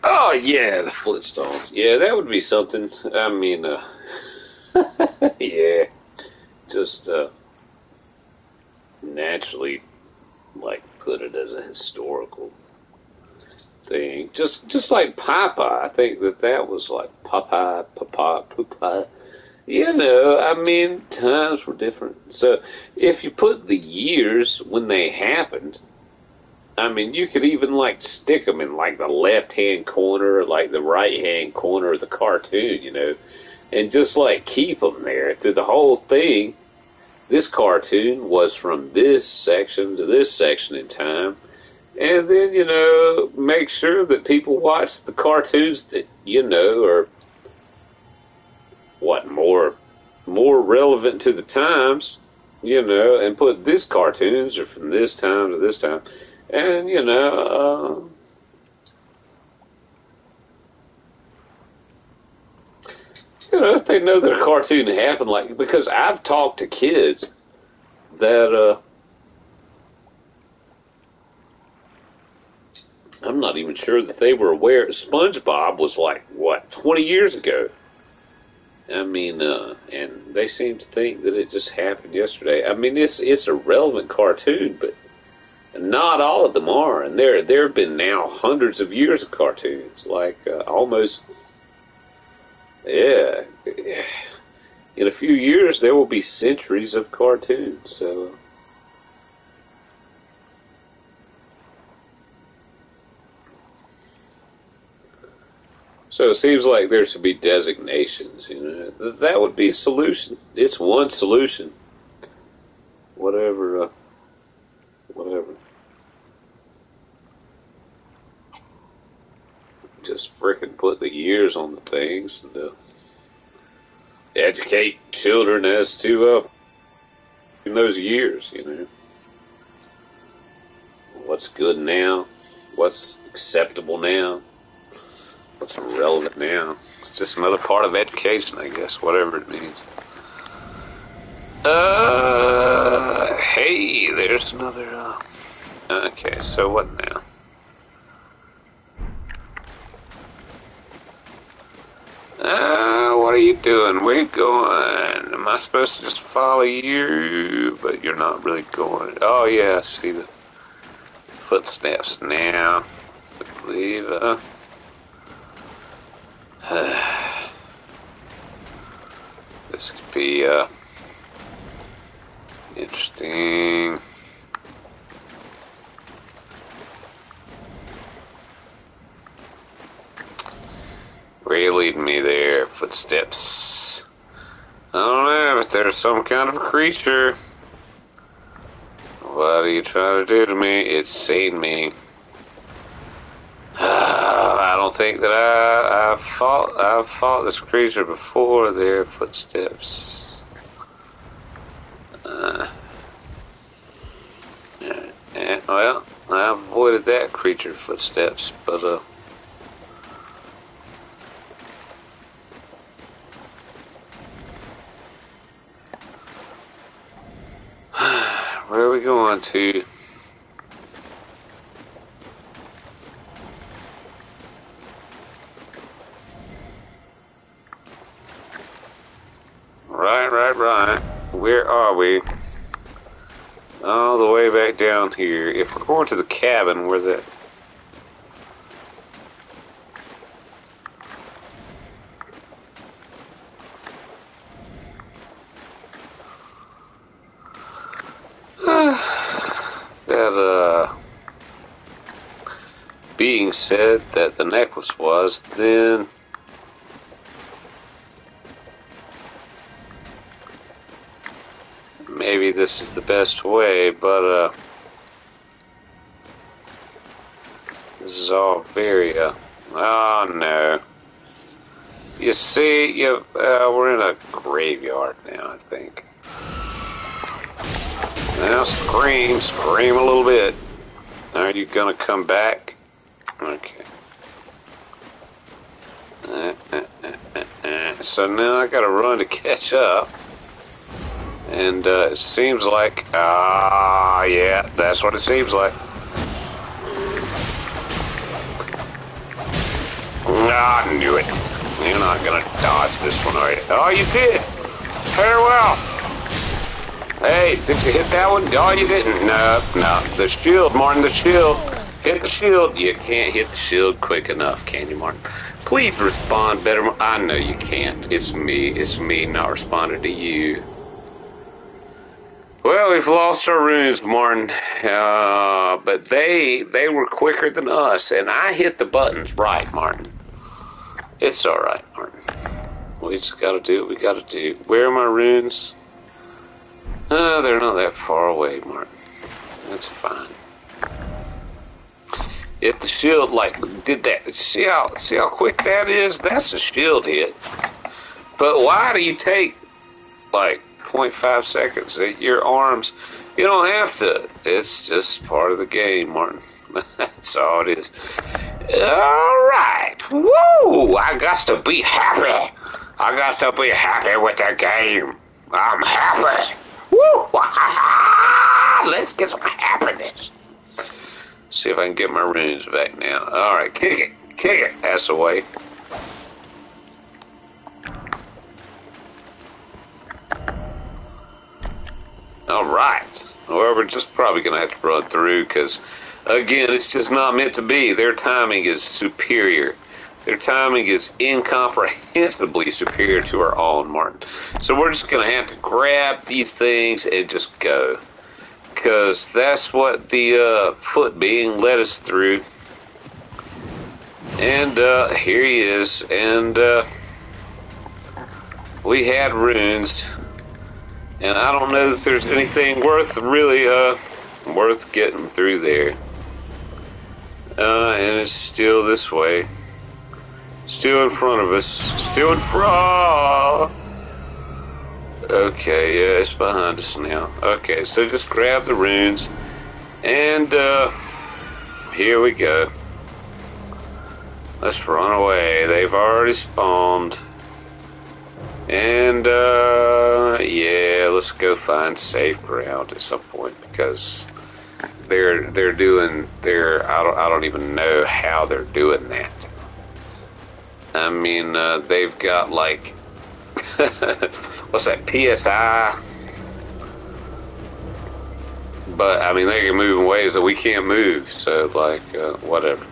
Oh yeah, the Flintstones. Yeah, that would be something. I mean, yeah, just naturally, like, put it as a historical thing. Just like Popeye. I think that was like Popeye. You know, I mean, times were different. So if you put the years when they happened, I mean, you could even like stick them in like the left-hand corner or like the right-hand corner of the cartoon, you know, and just like keep them there through the whole thing. This cartoon was from this section to this section in time. And then, you know, make sure that people watch the cartoons that, you know, are what, more relevant to the times, you know, and put this cartoons are from this time to this time. And, you know, if they know that a cartoon happened, like, because I've talked to kids that, I'm not even sure that they were aware. SpongeBob was like, what, 20 years ago? I mean, and they seem to think that it just happened yesterday. I mean, it's a relevant cartoon, but not all of them are. And there have been now hundreds of years of cartoons, like almost, yeah. In a few years, there will be centuries of cartoons. So it seems like there should be designations, you know. That would be a solution. It's one solution. Whatever. Just frickin' put the years on the things and educate children as to in those years, you know. What's good now? What's acceptable now? What's relevant now? It's just another part of education, I guess, whatever it means. Hey, there's another, okay, so what now? What are you doing? Where you going? Am I supposed to just follow you? But you're not really going. Oh, yeah, I see the footsteps now. I believe, this could be, interesting. Where are you leading me there? Footsteps. I don't know, but there's some kind of a creature. What are you trying to do to me? It's seen me. I don't think that I've fought this creature before. Their footsteps. Well, I avoided that creature footsteps, but where are we going to? Right. Where are we? All the way back down here. If we're going to the cabin, where's that? That, being said that the necklace was, then maybe this is the best way, but this is all very oh no. You see, we're in a graveyard now, I think. Now scream a little bit. Are you gonna come back? Okay. So now I gotta run to catch up. And it seems like, yeah, that's what it seems like. I knew it. You're not gonna dodge this one, are you? Oh, you did! Farewell! Hey, did you hit that one? Oh, you didn't. No. The shield, Martin, the shield. Hit the shield. You can't hit the shield quick enough, can you, Martin? Please respond better. I know you can't. It's me not responding to you. Well, we've lost our runes, Martin. But they were quicker than us, and I hit the buttons right, Martin. It's alright, Martin. We just gotta do what we gotta do. Where are my runes? They're not that far away, Martin. That's fine. If the shield, did that, see how quick that is? That's a shield hit. But why do you take, 0.5 seconds? Your arms, you don't have to. It's just part of the game, Martin. That's all it is. Alright. Woo! I got to be happy. I got to be happy with the game. I'm happy. Woo! Let's get some happiness. See if I can get my runes back now. Alright, kick it. That's the way. Alright. Well, we're just probably going to have to run through because, again, it's just not meant to be. Their timing is superior. Their timing is incomprehensibly superior to our own, Martin. So we're just going to have to grab these things and just go. Because that's what the foot being led us through. And here he is. And we had runes. And I don't know that there's anything worth getting through there. And it's still this way. Still in front of us. Still in front. Okay, yeah, it's behind us now. Okay, so just grab the runes. And, here we go. Let's run away. They've already spawned. And, yeah, let's go find safe ground at some point because they're doing I don't even know how they're doing that. I mean, they've got what's that, PSI? But, I mean, they can move in ways that we can't move, so, whatever.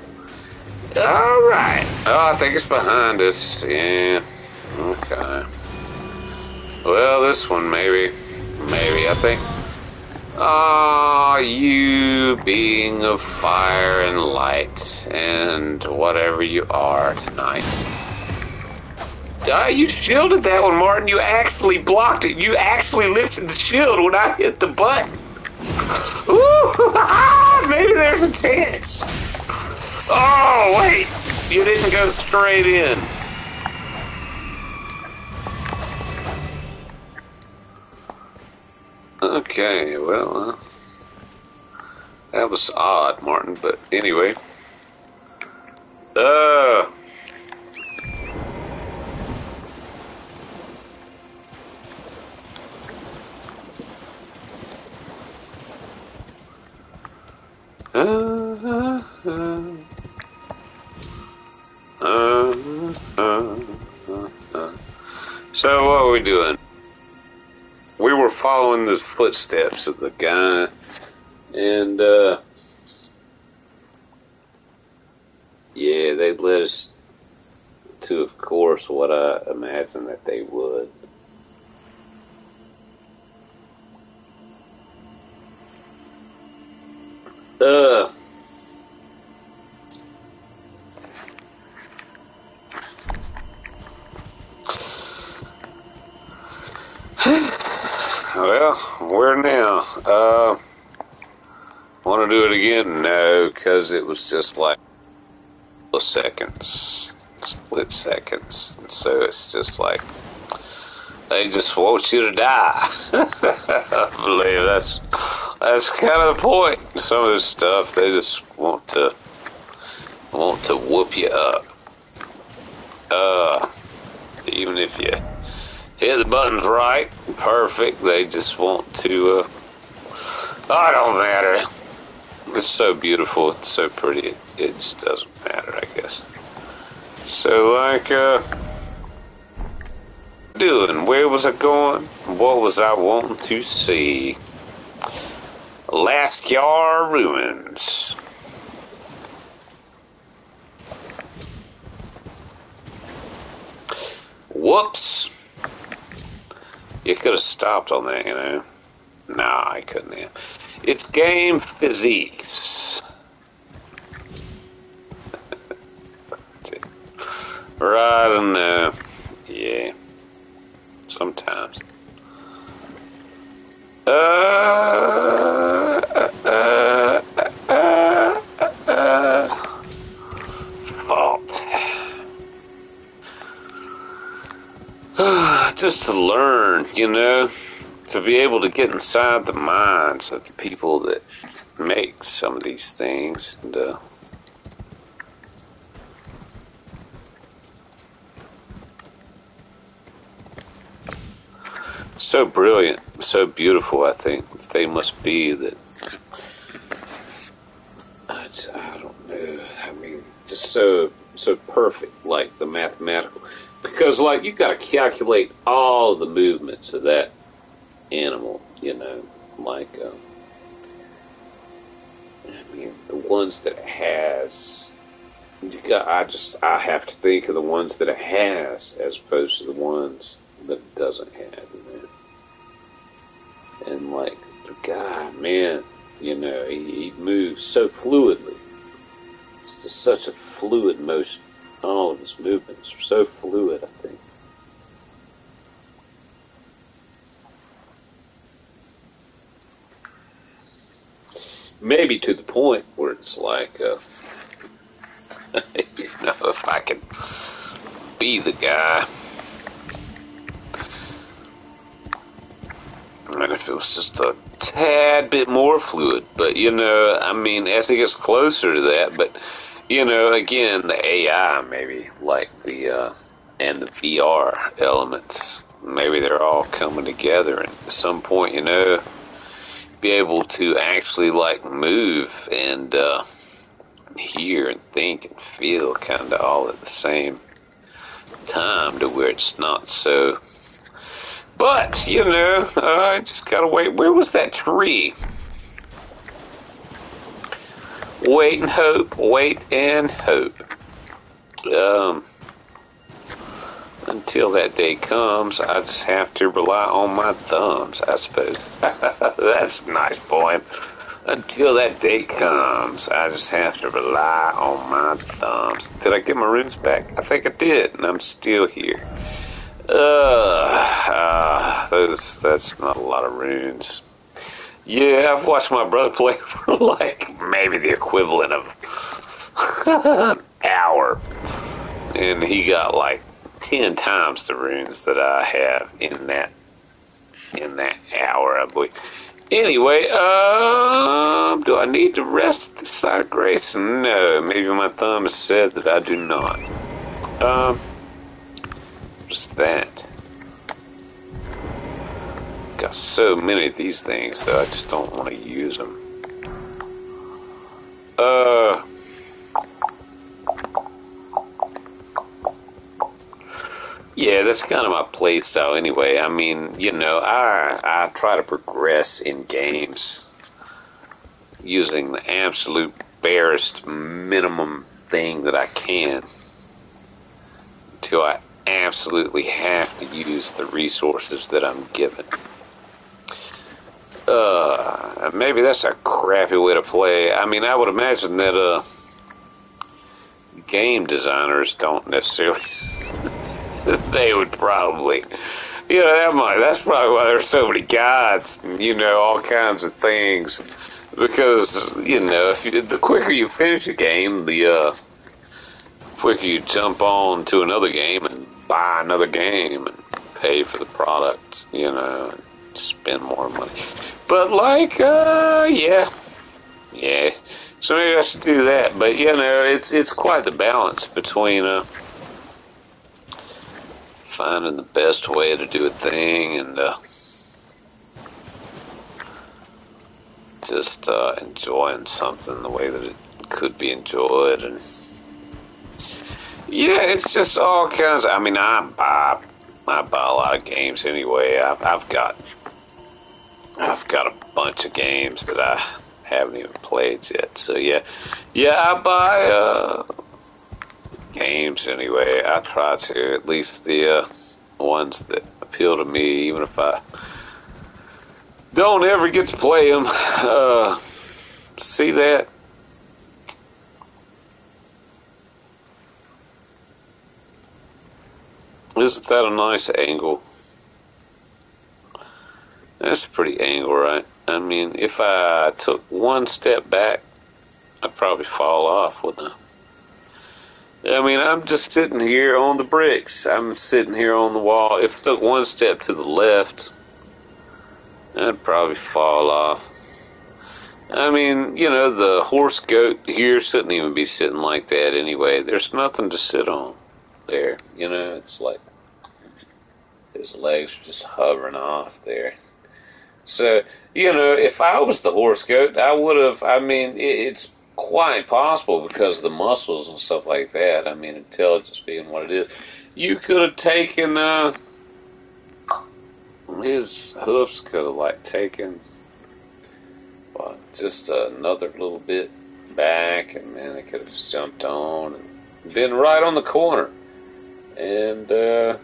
Alright. Oh, I think it's behind us. Yeah. Okay. Well, this one, maybe, I think. Ah, you being of fire and light, and whatever you are tonight. You shielded that one, Martin. You actually blocked it. You actually lifted the shield when I hit the button. Ooh, maybe there's a chance. Oh, wait. You didn't go straight in. Okay, well, that was odd, Martin, but anyway. So what are we doing? We were following the footsteps of the guy, and yeah, they led us to, of course, what I imagine that they would. well, where now? Want to do it again? No, because it was just like seconds, split seconds, and so it's just like they just want you to die. I believe that's kind of the point. Some of this stuff they just want to whoop you up. Even if you hit the buttons right, perfect, they just want to. Oh, it don't matter. It's so beautiful. It's so pretty. It just doesn't matter, I guess. So, like, doing? Where was I going? What was I wanting to see? Laskyar Ruins. Whoops. You could have stopped on that, you know. Nah, I couldn't have. It's game physiques. Right, I don't know. Yeah. Sometimes. Fault. Just to learn, you know, to be able to get inside the minds of the people that make some of these things. And, so brilliant, so beautiful, I think they must be that. I don't know. I mean, just so perfect, like the mathematical. Because, like, you got to calculate all the movements of that animal, you know, like, I mean, the ones that it has, I have to think of the ones that it has as opposed to the ones that it doesn't have, you know. And, like, the guy, man, you know, he moves so fluidly. It's just such a fluid motion. All of his movements are so fluid, I think. Maybe to the point where it's like, you know, if I could be the guy, and if it was just a tad bit more fluid. But, you know, I mean, as it gets closer to that, but, you know, again, the AI maybe, like the, and the VR elements, maybe they're all coming together, and at some point, you know, be able to actually, like, move and hear and think and feel kind of all at the same time, to where it's not so. But, you know, I just gotta wait. Where was that tree? Wait and hope, wait and hope. Until that day comes, I just have to rely on my thumbs, I suppose. That's a nice point. Until that day comes, I just have to rely on my thumbs. Did I get my runes back? I think I did, and I'm still here. That's not a lot of runes. Yeah, I've watched my brother play for like maybe the equivalent of an hour, and he got like 10 times the runes that I have in that hour, I believe. Anyway, do I need to rest this side of grace? No, maybe my thumb has said that I do not. Just that. Got so many of these things that I just don't want to use them. Yeah, that's kind of my play style anyway. I mean, you know, I try to progress in games using the absolute barest minimum thing that I can until I absolutely have to use the resources that I'm given. Maybe that's a crappy way to play. I mean, I would imagine that game designers don't necessarily. They would probably You know, that's probably why there's so many guides, and, you know, all kinds of things. Because, you know, the quicker you finish a game, the quicker you jump on to another game and buy another game and pay for the product, you know, and spend more money. But, like, yeah. So maybe I should do that. But, you know, it's quite the balance between finding the best way to do a thing and just enjoying something the way that it could be enjoyed. And yeah, it's just all kinds. I mean, I buy a lot of games anyway. I've got a bunch of games that I haven't even played yet. So yeah, I buy games anyway. I try to, at least the ones that appeal to me, even if I don't ever get to play them. See that? Isn't that a nice angle? That's a pretty angle, right? I mean, if I took one step back, I'd probably fall off, wouldn't I? I mean, I'm just sitting here on the bricks. I'm sitting here on the wall. If I took one step to the left, I'd probably fall off. I mean, you know, the horse goat here shouldn't even be sitting like that anyway. There's nothing to sit on there. You know, it's like his legs are just hovering off there. So, you know, if I was the horse goat, I would have, I mean, it's quite possible because of the muscles and stuff like that. I mean, intelligence being what it is. You could have taken, his hoofs could have, like, taken, what, just another little bit back, and then it could have just jumped on and been right on the corner. And,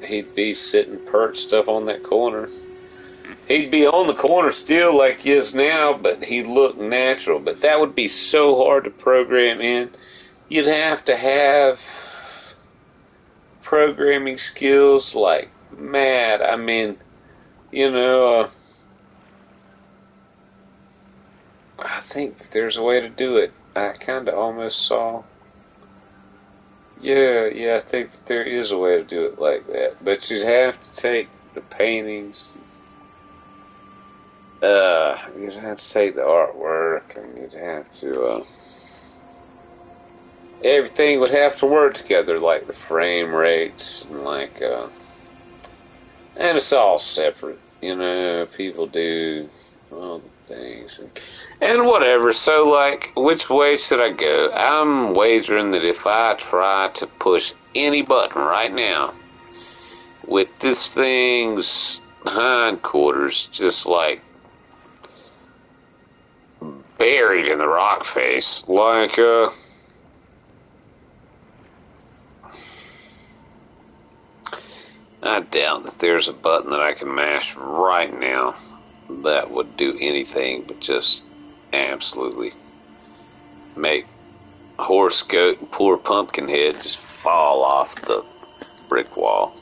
he'd be sitting perched up on that corner. He'd be on the corner still like he is now, but he'd look natural. But that would be so hard to program in. You'd have to have programming skills like mad. I mean, you know, I think there's a way to do it. I kind of almost saw. Yeah, I think that there is a way to do it like that. But you'd have to take the paintings. You'd have to take the artwork, and you'd have to, everything would have to work together, like the frame rates, and like, and it's all separate, you know, people do all the things, and whatever. So, like, which way should I go? I'm wagering that if I try to push any button right now, with this thing's hindquarters just, like, buried in the rock face, like, I doubt that there's a button that I can mash right now that would do anything but just absolutely make horse, goat, and poor Pumpkinhead just fall off the brick wall.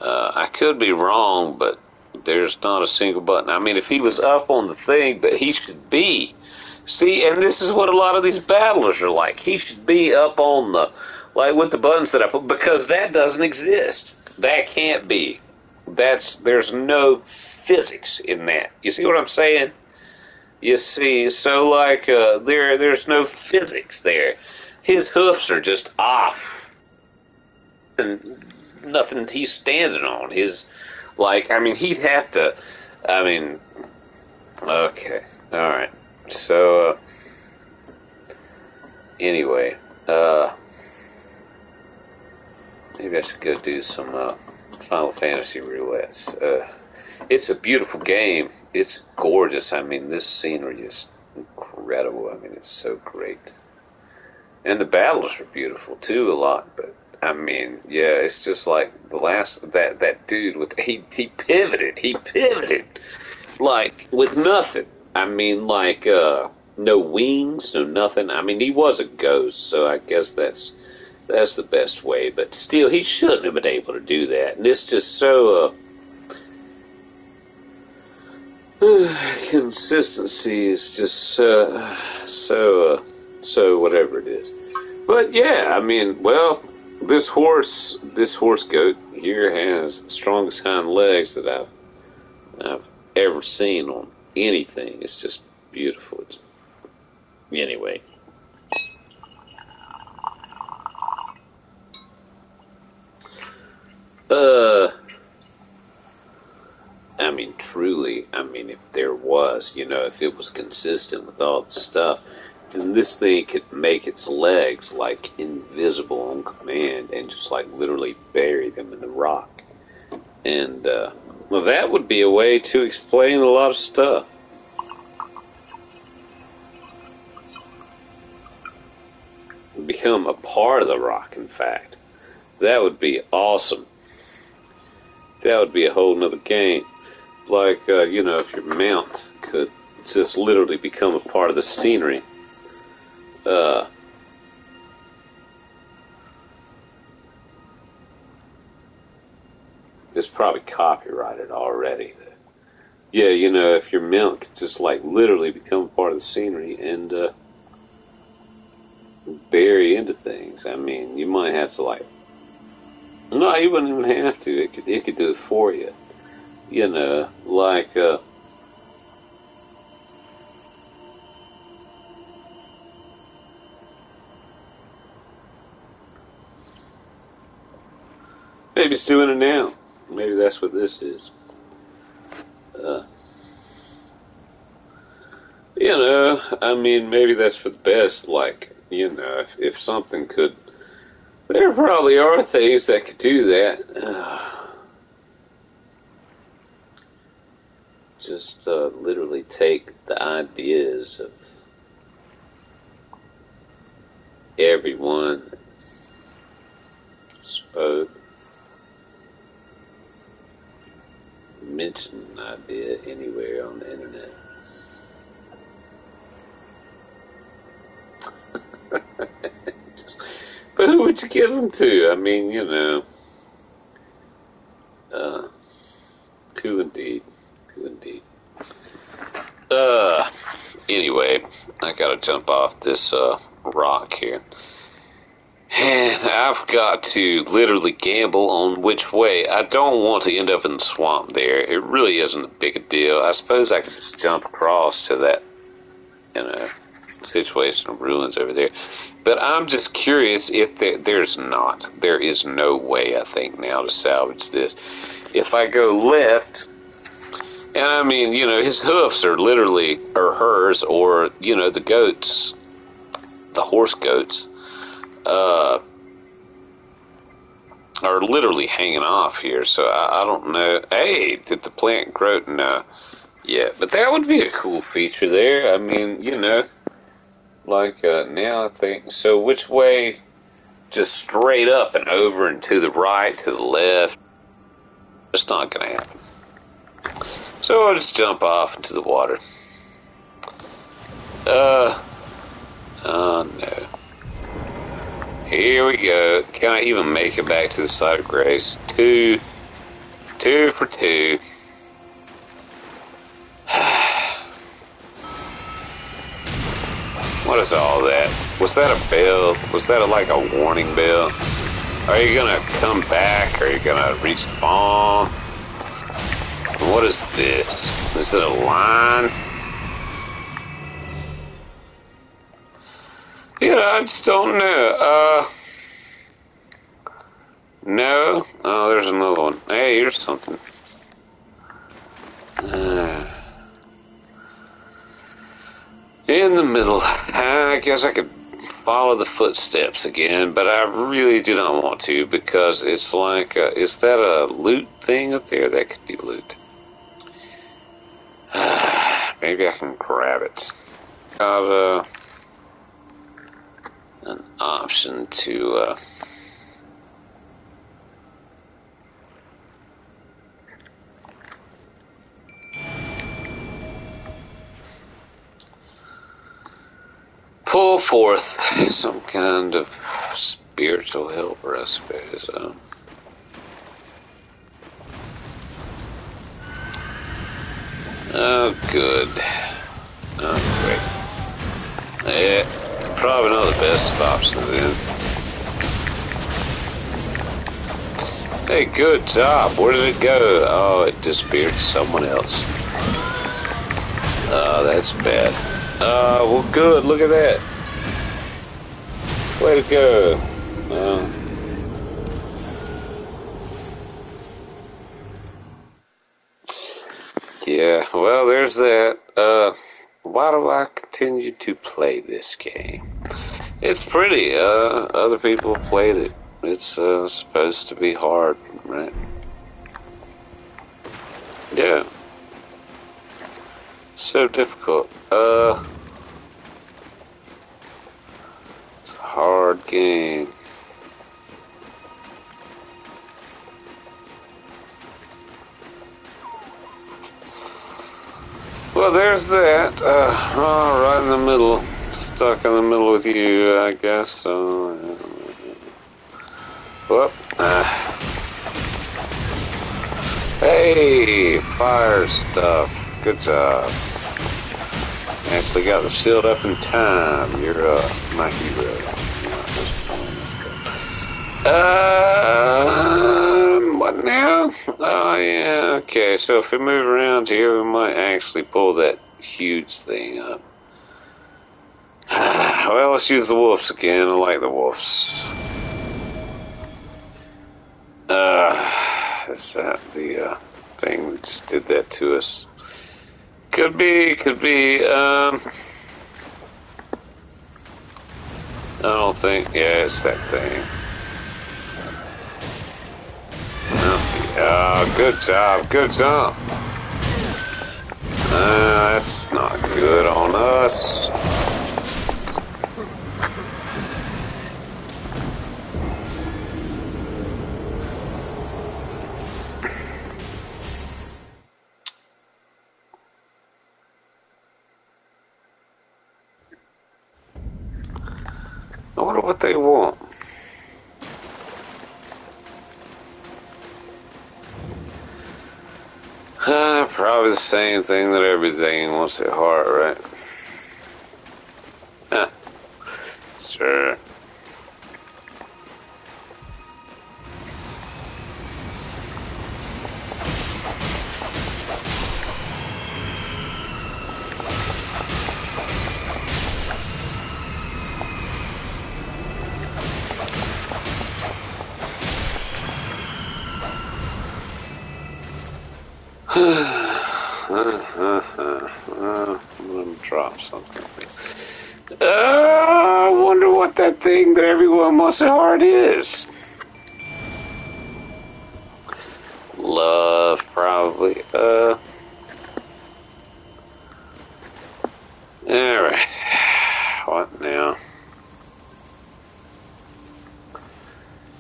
I could be wrong, but there's not a single button. I mean, if he was up on the thing, but he should be. See, and this is what a lot of these battlers are like. He should be up on the, like with the buttons that I put, because that doesn't exist. That can't be. There's no physics in that. You see what I'm saying? You see, so like, there's no physics there. His hoofs are just off. And nothing he's standing on. Like, I mean, he'd have to, I mean, okay, alright, so, anyway, maybe I should go do some, Final Fantasy roulettes. It's a beautiful game, it's gorgeous, I mean, this scenery is incredible, I mean, it's so great, and the battles are beautiful, too, a lot, but I mean, yeah, it's just like the last, that dude with, he pivoted, like, with nothing. I mean, like, no wings, no nothing. I mean, he was a ghost, so I guess that's That's the best way, but still, he shouldn't have been able to do that. And it's just so, consistency is just so whatever it is. But yeah, I mean, well, this horse goat here has the strongest hind legs that I've ever seen on anything. It's just beautiful. Anyway. I mean, truly, I mean, if there was, if it was consistent with all the stuff, then this thing could make its legs, like, invisible on command and just, like, literally bury them in the rock. And, well, that would be a way to explain a lot of stuff. Become a part of the rock, in fact. That would be awesome. That would be a whole nother game. Like, if your mount could just literally become a part of the scenery. It's probably copyrighted already. Yeah, if your mount could just, like, literally become a part of the scenery and, bury into things. I mean, you might have to, like... No, you wouldn't even have to. It could do it for you. Like, maybe it's doing it now. Maybe that's what this is. I mean, maybe that's for the best. Like, if something could... There probably are things that could do that. Just literally take the ideas of everyone that spoke, mention an idea anywhere on the internet. But who would you give them to? I mean, who indeed? Who indeed? Anyway, I gotta jump off this, rock here. And I've got to literally gamble on which way. I don't want to end up in the swamp there. It really isn't a big a deal. I suppose I could just jump across to that, situation of ruins over there. But I'm just curious if there is no way, I think, now to salvage this. If I go left, and I mean, his hoofs are literally, or hers, or, the goats, the horse goats, are literally hanging off here, so I don't know. Hey, did the plant grow? No. Yeah, but that would be a cool feature there. I mean, like, now I think, so which way? Just straight up and over and to the right, to the left. It's not going to happen. So I'll just jump off into the water. Oh no. Here we go. Can I even make it back to the side of grace? Two for two. What is all that? Was that a bell? Was that like a warning bell? Are you gonna come back? Are you gonna respawn? What is this? Is it a line? I just don't know. No? Oh, there's another one. Hey, here's something. In the middle. I guess I could follow the footsteps again, but I really do not want to because it's like, is that a loot thing up there? That could be loot. Maybe I can grab it. Got an option to pull forth some kind of spiritual helper, I suppose. Oh, good. Oh, great. Yeah, probably not the best of options then. Hey, good job. Where did it go? Oh, it disappeared to someone else. Oh, that's bad. Well, good. Look at that. Way to go. Yeah, well, there's that. Why do I continue to play this game? It's pretty. Other people have played it. It's supposed to be hard, right? Yeah. So difficult. It's a hard game. Well, there's that. Right in the middle. Stuck in the middle with you, I guess. Well, hey, fire stuff. Good job. Actually got the shield up in time. You're my hero. What now? Oh yeah, okay. So if we move around here, we might actually pull that huge thing up. Well, let's use the wolves again. I like the wolves. Is that the thing that just did that to us? Could be, could be. I don't think. Yeah, it's that thing. Good job, good job. That's not good on us. I wonder what they want. Probably the same thing that everything wants at heart, right? Huh. Sure. Let me drop something. I wonder what that thing that everyone wants at heart is. Love, probably. Alright. What now?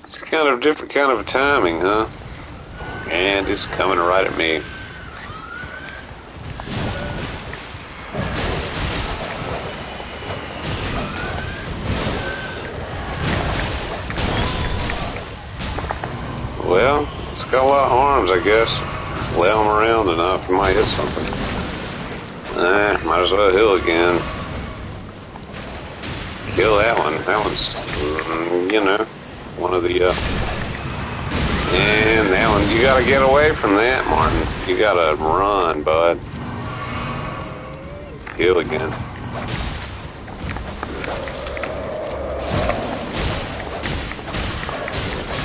It's kind of different kind of timing, huh? And it's coming right at me. Well, it's got a lot of arms, I guess. Lay them around enough, you might hit something. Might as well heal again. Kill that one. That one's, you know, one of the, and that one, you gotta get away from that, Martin. You gotta run, bud. Heal again.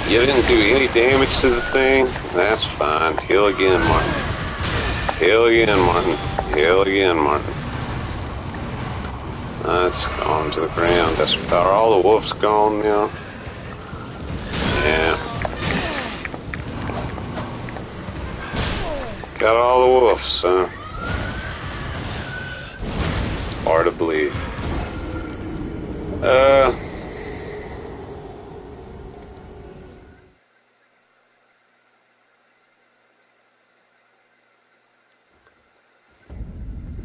You didn't do any damage to the thing? That's fine. Heal again, Martin. Heal again, Martin. Heal again, Martin. That's gone to the ground. Are all the wolves gone now? Yeah. Got all the wolves, huh? Hard to believe.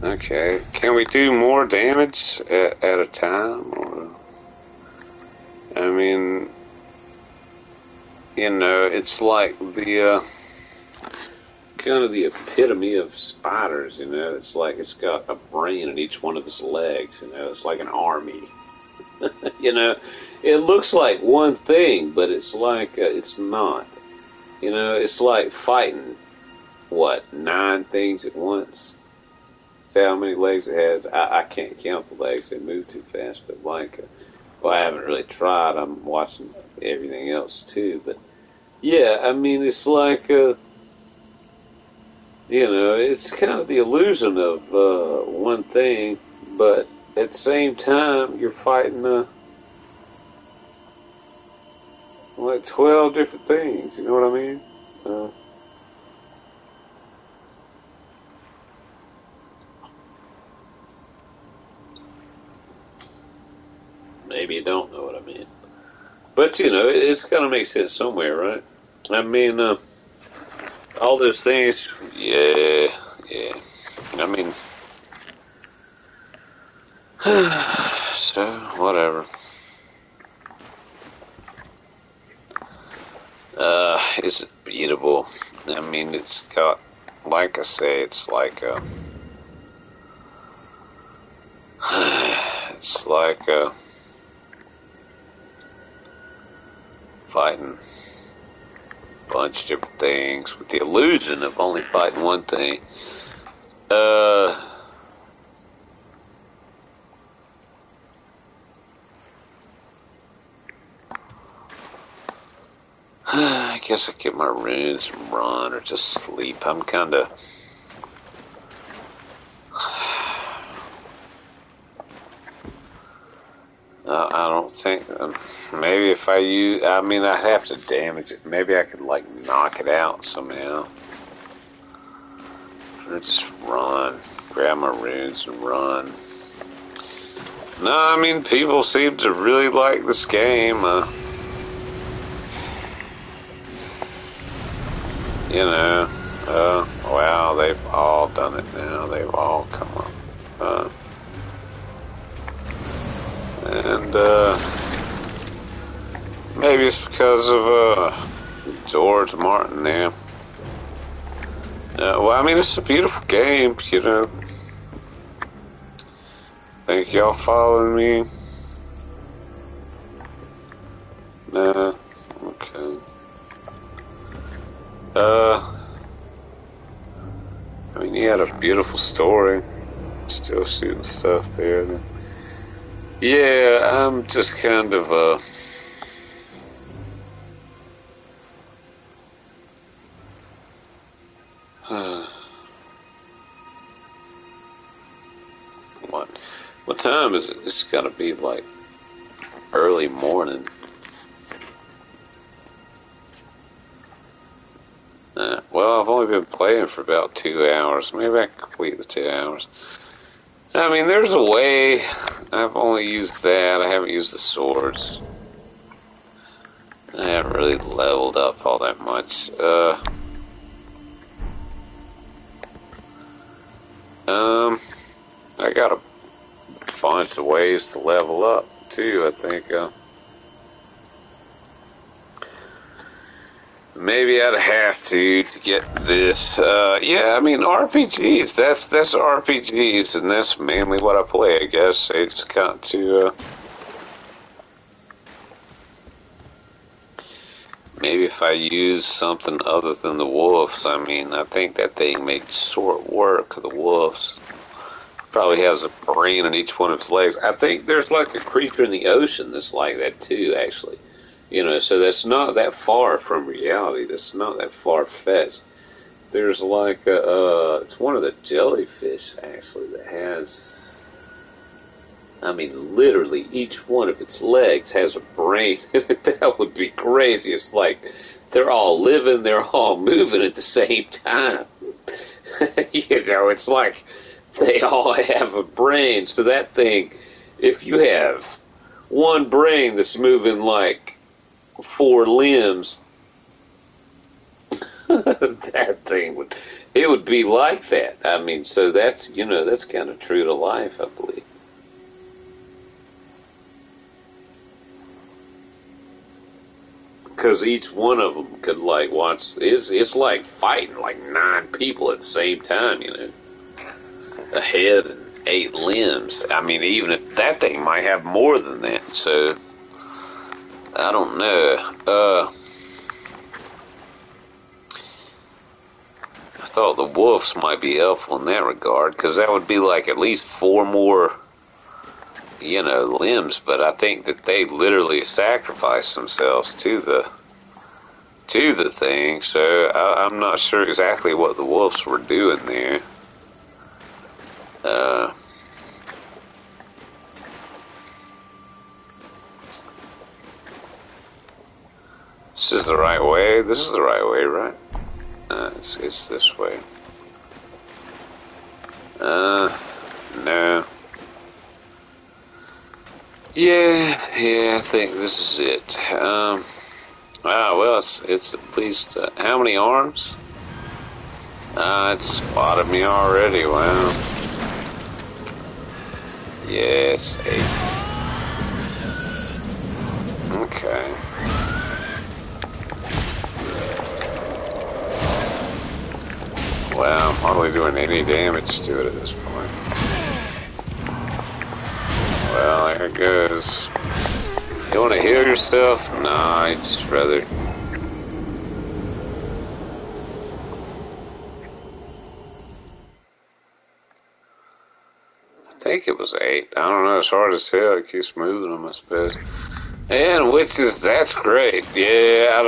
Okay. Can we do more damage at a time? Or, I mean, You know, it's like the kind of the epitome of spiders. You know, it's like it's got a brain in each one of its legs. You know, it's like an army. You know, it looks like one thing, but it's like it's not. You know, it's like fighting what 9 things at once. See how many legs it has? I can't count the legs; they move too fast. But like, well, I haven't really tried. I'm watching everything else too. But yeah, I mean, it's like you know, it's kind of the illusion of one thing, but at the same time, you're fighting like 12 different things. You know what I mean? Maybe you don't know what I mean. But, you know, it's got to make sense somewhere, right? I mean, all those things, yeah. I mean, so, whatever. Is it beatable? I mean, it's got, like I say, it's like, it's like, fighting a bunch of different things with the illusion of only fighting one thing. I guess I get my runes and run or just sleep. I'm kind of... I don't think... maybe if I use... I mean, I'd have to damage it. Maybe I could, like, knock it out somehow. Or just run. Grab my runes and run. No, I mean, people seem to really like this game. You know, wow, they've all done it now. They've all come up. And maybe it's because of George Martin there. Well, I mean, it's a beautiful game, you know. Think y'all following me? Nah, okay. I mean, he had a beautiful story. Still shooting stuff there. Yeah, I'm just kind of, what time is it? It's gotta be like early morning. Well, I've only been playing for about 2 hours. Maybe I can complete the 2 hours. I mean, there's a way. I've only used that. I haven't used the swords. I haven't really leveled up all that much. I got a bunch of ways to level up too. I think. Maybe I'd have to get this. Yeah, I mean RPGs. That's RPGs, and that's mainly what I play. I guess it's got to. Maybe if I use something other than the wolves. I mean, I think that thing makes short work of the wolves. Probably has a brain in each one of its legs. I think there's like a creature in the ocean that's like that too, actually. You know, so that's not that far from reality. That's not that far-fetched. There's like it's one of the jellyfish, actually, that has, I mean, literally each one of its legs has a brain. That would be crazy. It's like they're all living, they're all moving at the same time. You know, it's like they all have a brain. So that thing, if you have one brain that's moving like 4 limbs, that thing would be like that. I mean, so that's, you know, that's kind of true to life, I believe. because each one of them could like watch. It's like fighting like 9 people at the same time. A head and 8 limbs. I mean, even if that thing might have more than that. So I don't know. I thought the wolves might be helpful in that regard, because that would be like at least 4 more, limbs. But I think that they literally sacrifice themselves to the thing. So I'm not sure exactly what the wolves were doing there. This is the right way. This is the right way, right? It's this way. No. Yeah, I think this is it. Well, it's at least, how many arms? It spotted me already, wow. Yeah, it's 8. Okay. Wow, I'm hardly doing any damage to it at this point. Well, there it goes. You want to heal yourself? Nah, I'd just rather... I think it was 8. I don't know, it's hard to tell. It keeps moving them, I suppose. And witches, that's great. Yeah,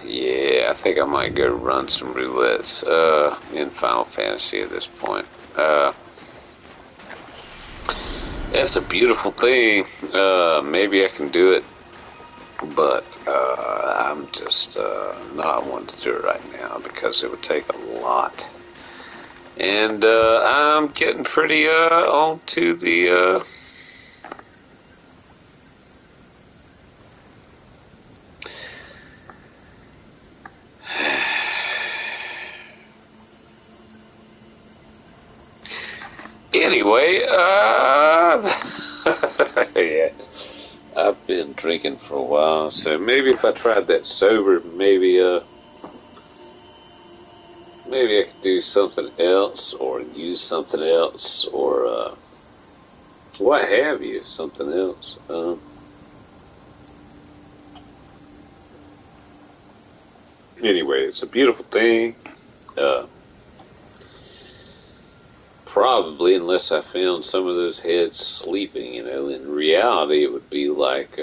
yeah, I think I might go run some roulettes in Final Fantasy at this point. It's a beautiful thing. Maybe I can do it, but I'm just not wanting to do it right now because it would take a lot. And I'm getting pretty on to the... Anyway, yeah, I've been drinking for a while, so maybe if I tried that sober, maybe I could do something else, or use something else, or what have you, something else. Anyway, it's a beautiful thing. Probably, unless I found some of those heads sleeping, in reality it would be like,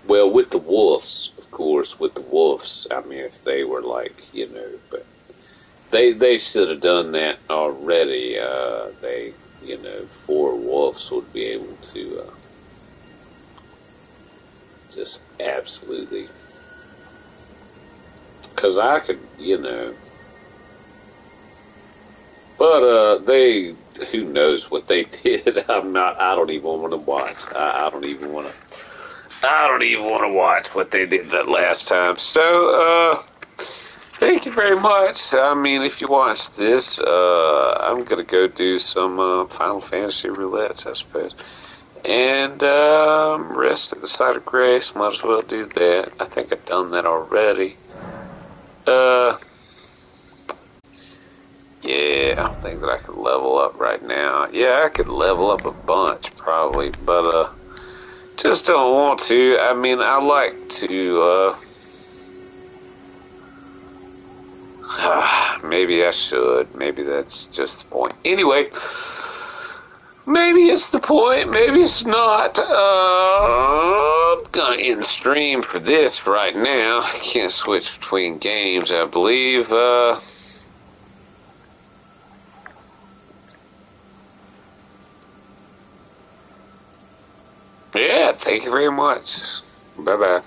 well, with the wolves, of course, with the wolves, I mean, if they were like, but they should have done that already. 4 wolves would be able to just absolutely, because I could, but who knows what they did. I don't even want to watch. I don't even want to watch what they did that last time. So, thank you very much. I mean, if you watch this, I'm going to go do some Final Fantasy roulettes, I suppose. And rest at the site of grace. Might as well do that. I think I've done that already. Yeah, I don't think that I could level up right now. Yeah, I could level up a bunch, probably, but, just don't want to. I mean, I like to, maybe I should. Maybe that's just the point. Anyway, maybe it's the point, maybe it's not. I'm gonna end the stream for this right now. I can't switch between games, I believe. Yeah, thank you very much. Bye-bye.